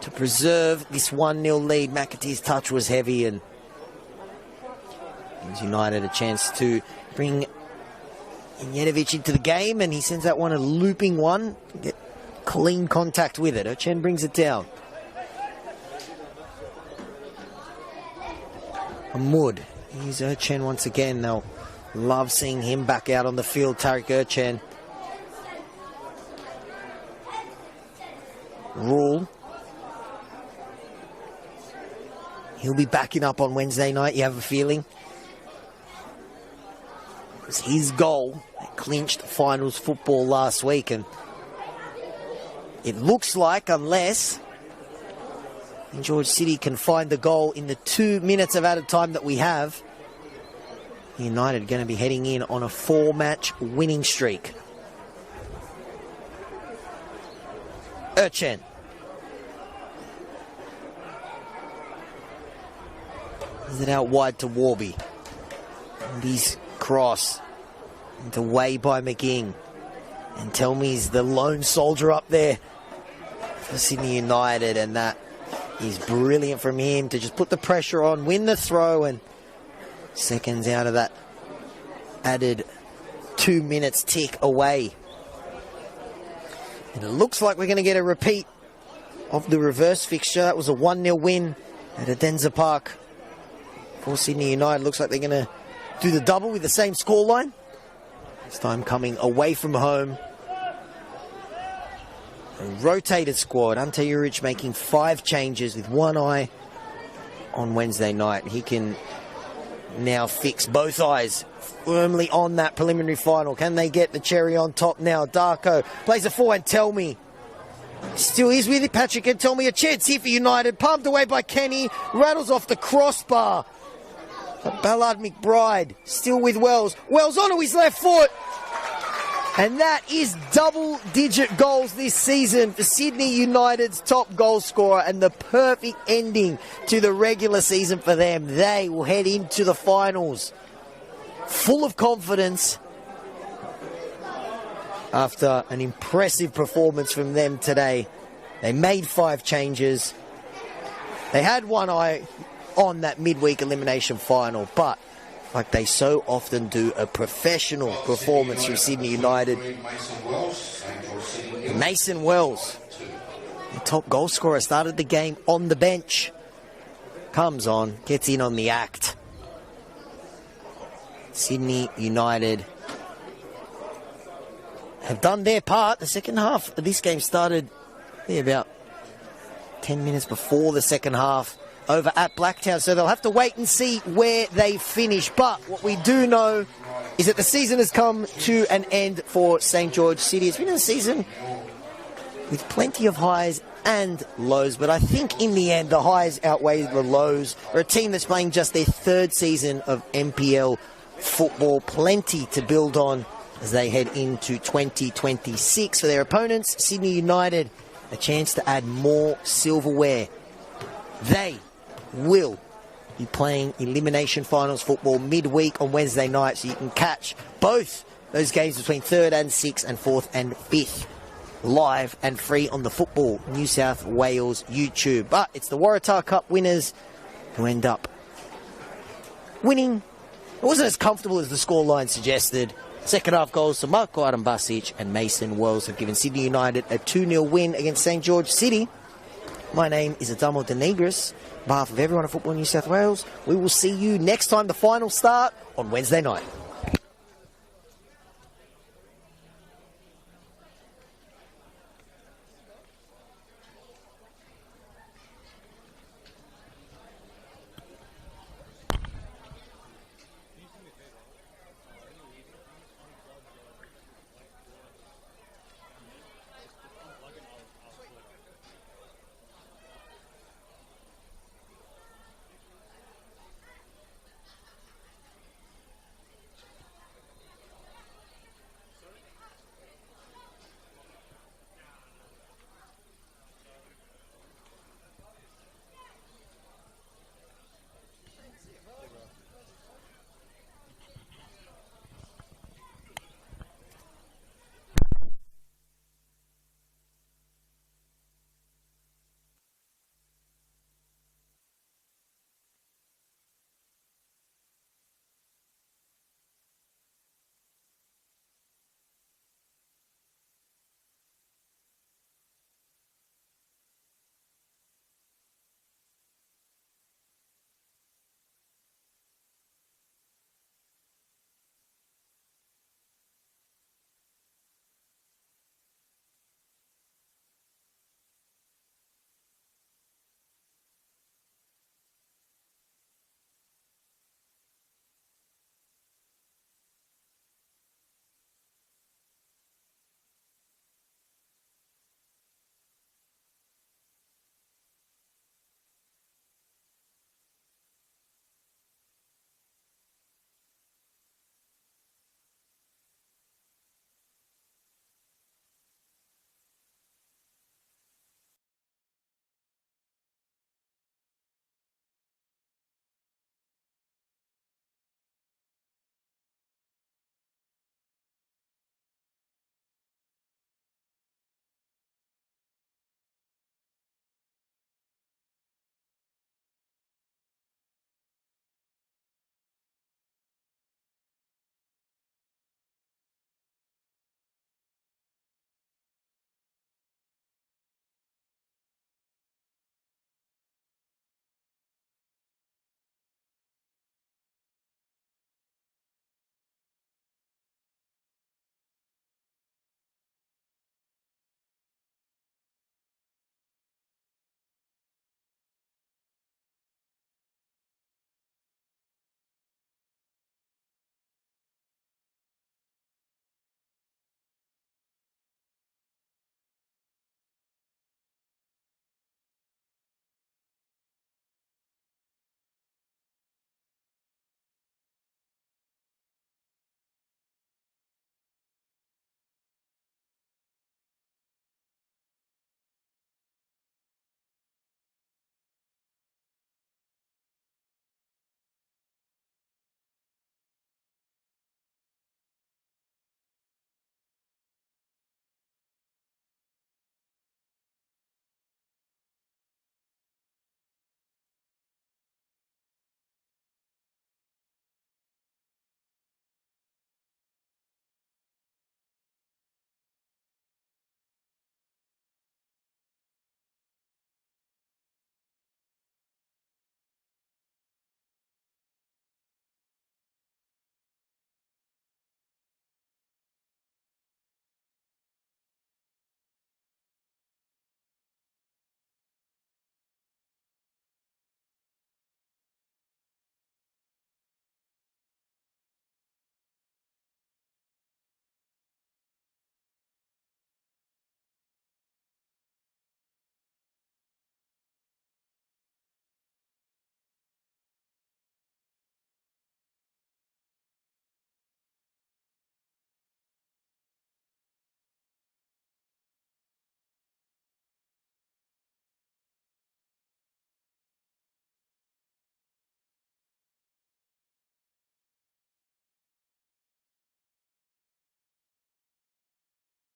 to preserve this 1-0 lead. McAtee's touch was heavy and gives United a chance to bring Jenovic into the game, and he sends that one a looping one. Get clean contact with it. Erchen brings it down. Ahmad. Here's Erchen once again. They'll love seeing him back out on the field. Tariq Erchen. Rule. He'll be backing up on Wednesday night, you have a feeling. It was his goal that clinched finals football last week, and it looks like, unless St George City can find the goal in the 2 minutes of added time that we have, United are going to be heading in on a 4-match winning streak. Erchen. Is it out wide to Warby? And he's cross into way by McGing. And tell me he's the lone soldier up there for Sydney United, and that is brilliant from him to just put the pressure on, win the throw, and seconds out of that added 2 minutes tick away. And it looks like we're going to get a repeat of the reverse fixture. That was a 1-0 win at Adenza Park for Sydney United. Looks like they're going to do the double with the same scoreline. This time coming away from home. A rotated squad. Ante Juric making 5 changes with one eye on Wednesday night. He can now fix both eyes firmly on that preliminary final. Can they get the cherry on top now? Darko plays a forehand. Tell me. Still is with it. Patrick and tell me a chance here for United. Pumped away by Kenny. Rattles off the crossbar. But Ballard McBride still with Wells. Wells onto his left foot. And that is double-digit goals this season for Sydney United's top goal scorer, and the perfect ending to the regular season for them. They will head into the finals full of confidence after an impressive performance from them today. They made 5 changes. They had one eye on that midweek elimination final, but like they so often do, a professional performance from Sydney United. Mason Wells, the top goal scorer, started the game on the bench. Comes on, gets in on the act. Sydney United have done their part. The second half of this game started about 10 minutes before the second half over at Blacktown, so they'll have to wait and see where they finish. But what we do know is that the season has come to an end for St George City. It's been a season with plenty of highs and lows, but I think in the end the highs outweigh the lows. They're a team that's playing just their 3rd season of NPL football. Plenty to build on as they head into 2026. For their opponents, Sydney United, a chance to add more silverware. They will be playing elimination finals football midweek on Wednesday night, so you can catch both those games between 3rd and 6th and 4th and 5th live and free on the Football New South Wales YouTube. But it's the Waratah Cup winners who end up winning. It wasn't as comfortable as the scoreline suggested. Second half goals to Marko Adambasic and Mason Wells have given Sydney United a 2-0 win against St George City. My name is Adamo Denegris. On behalf of everyone at Football New South Wales, we will see you next time the finals start on Wednesday night.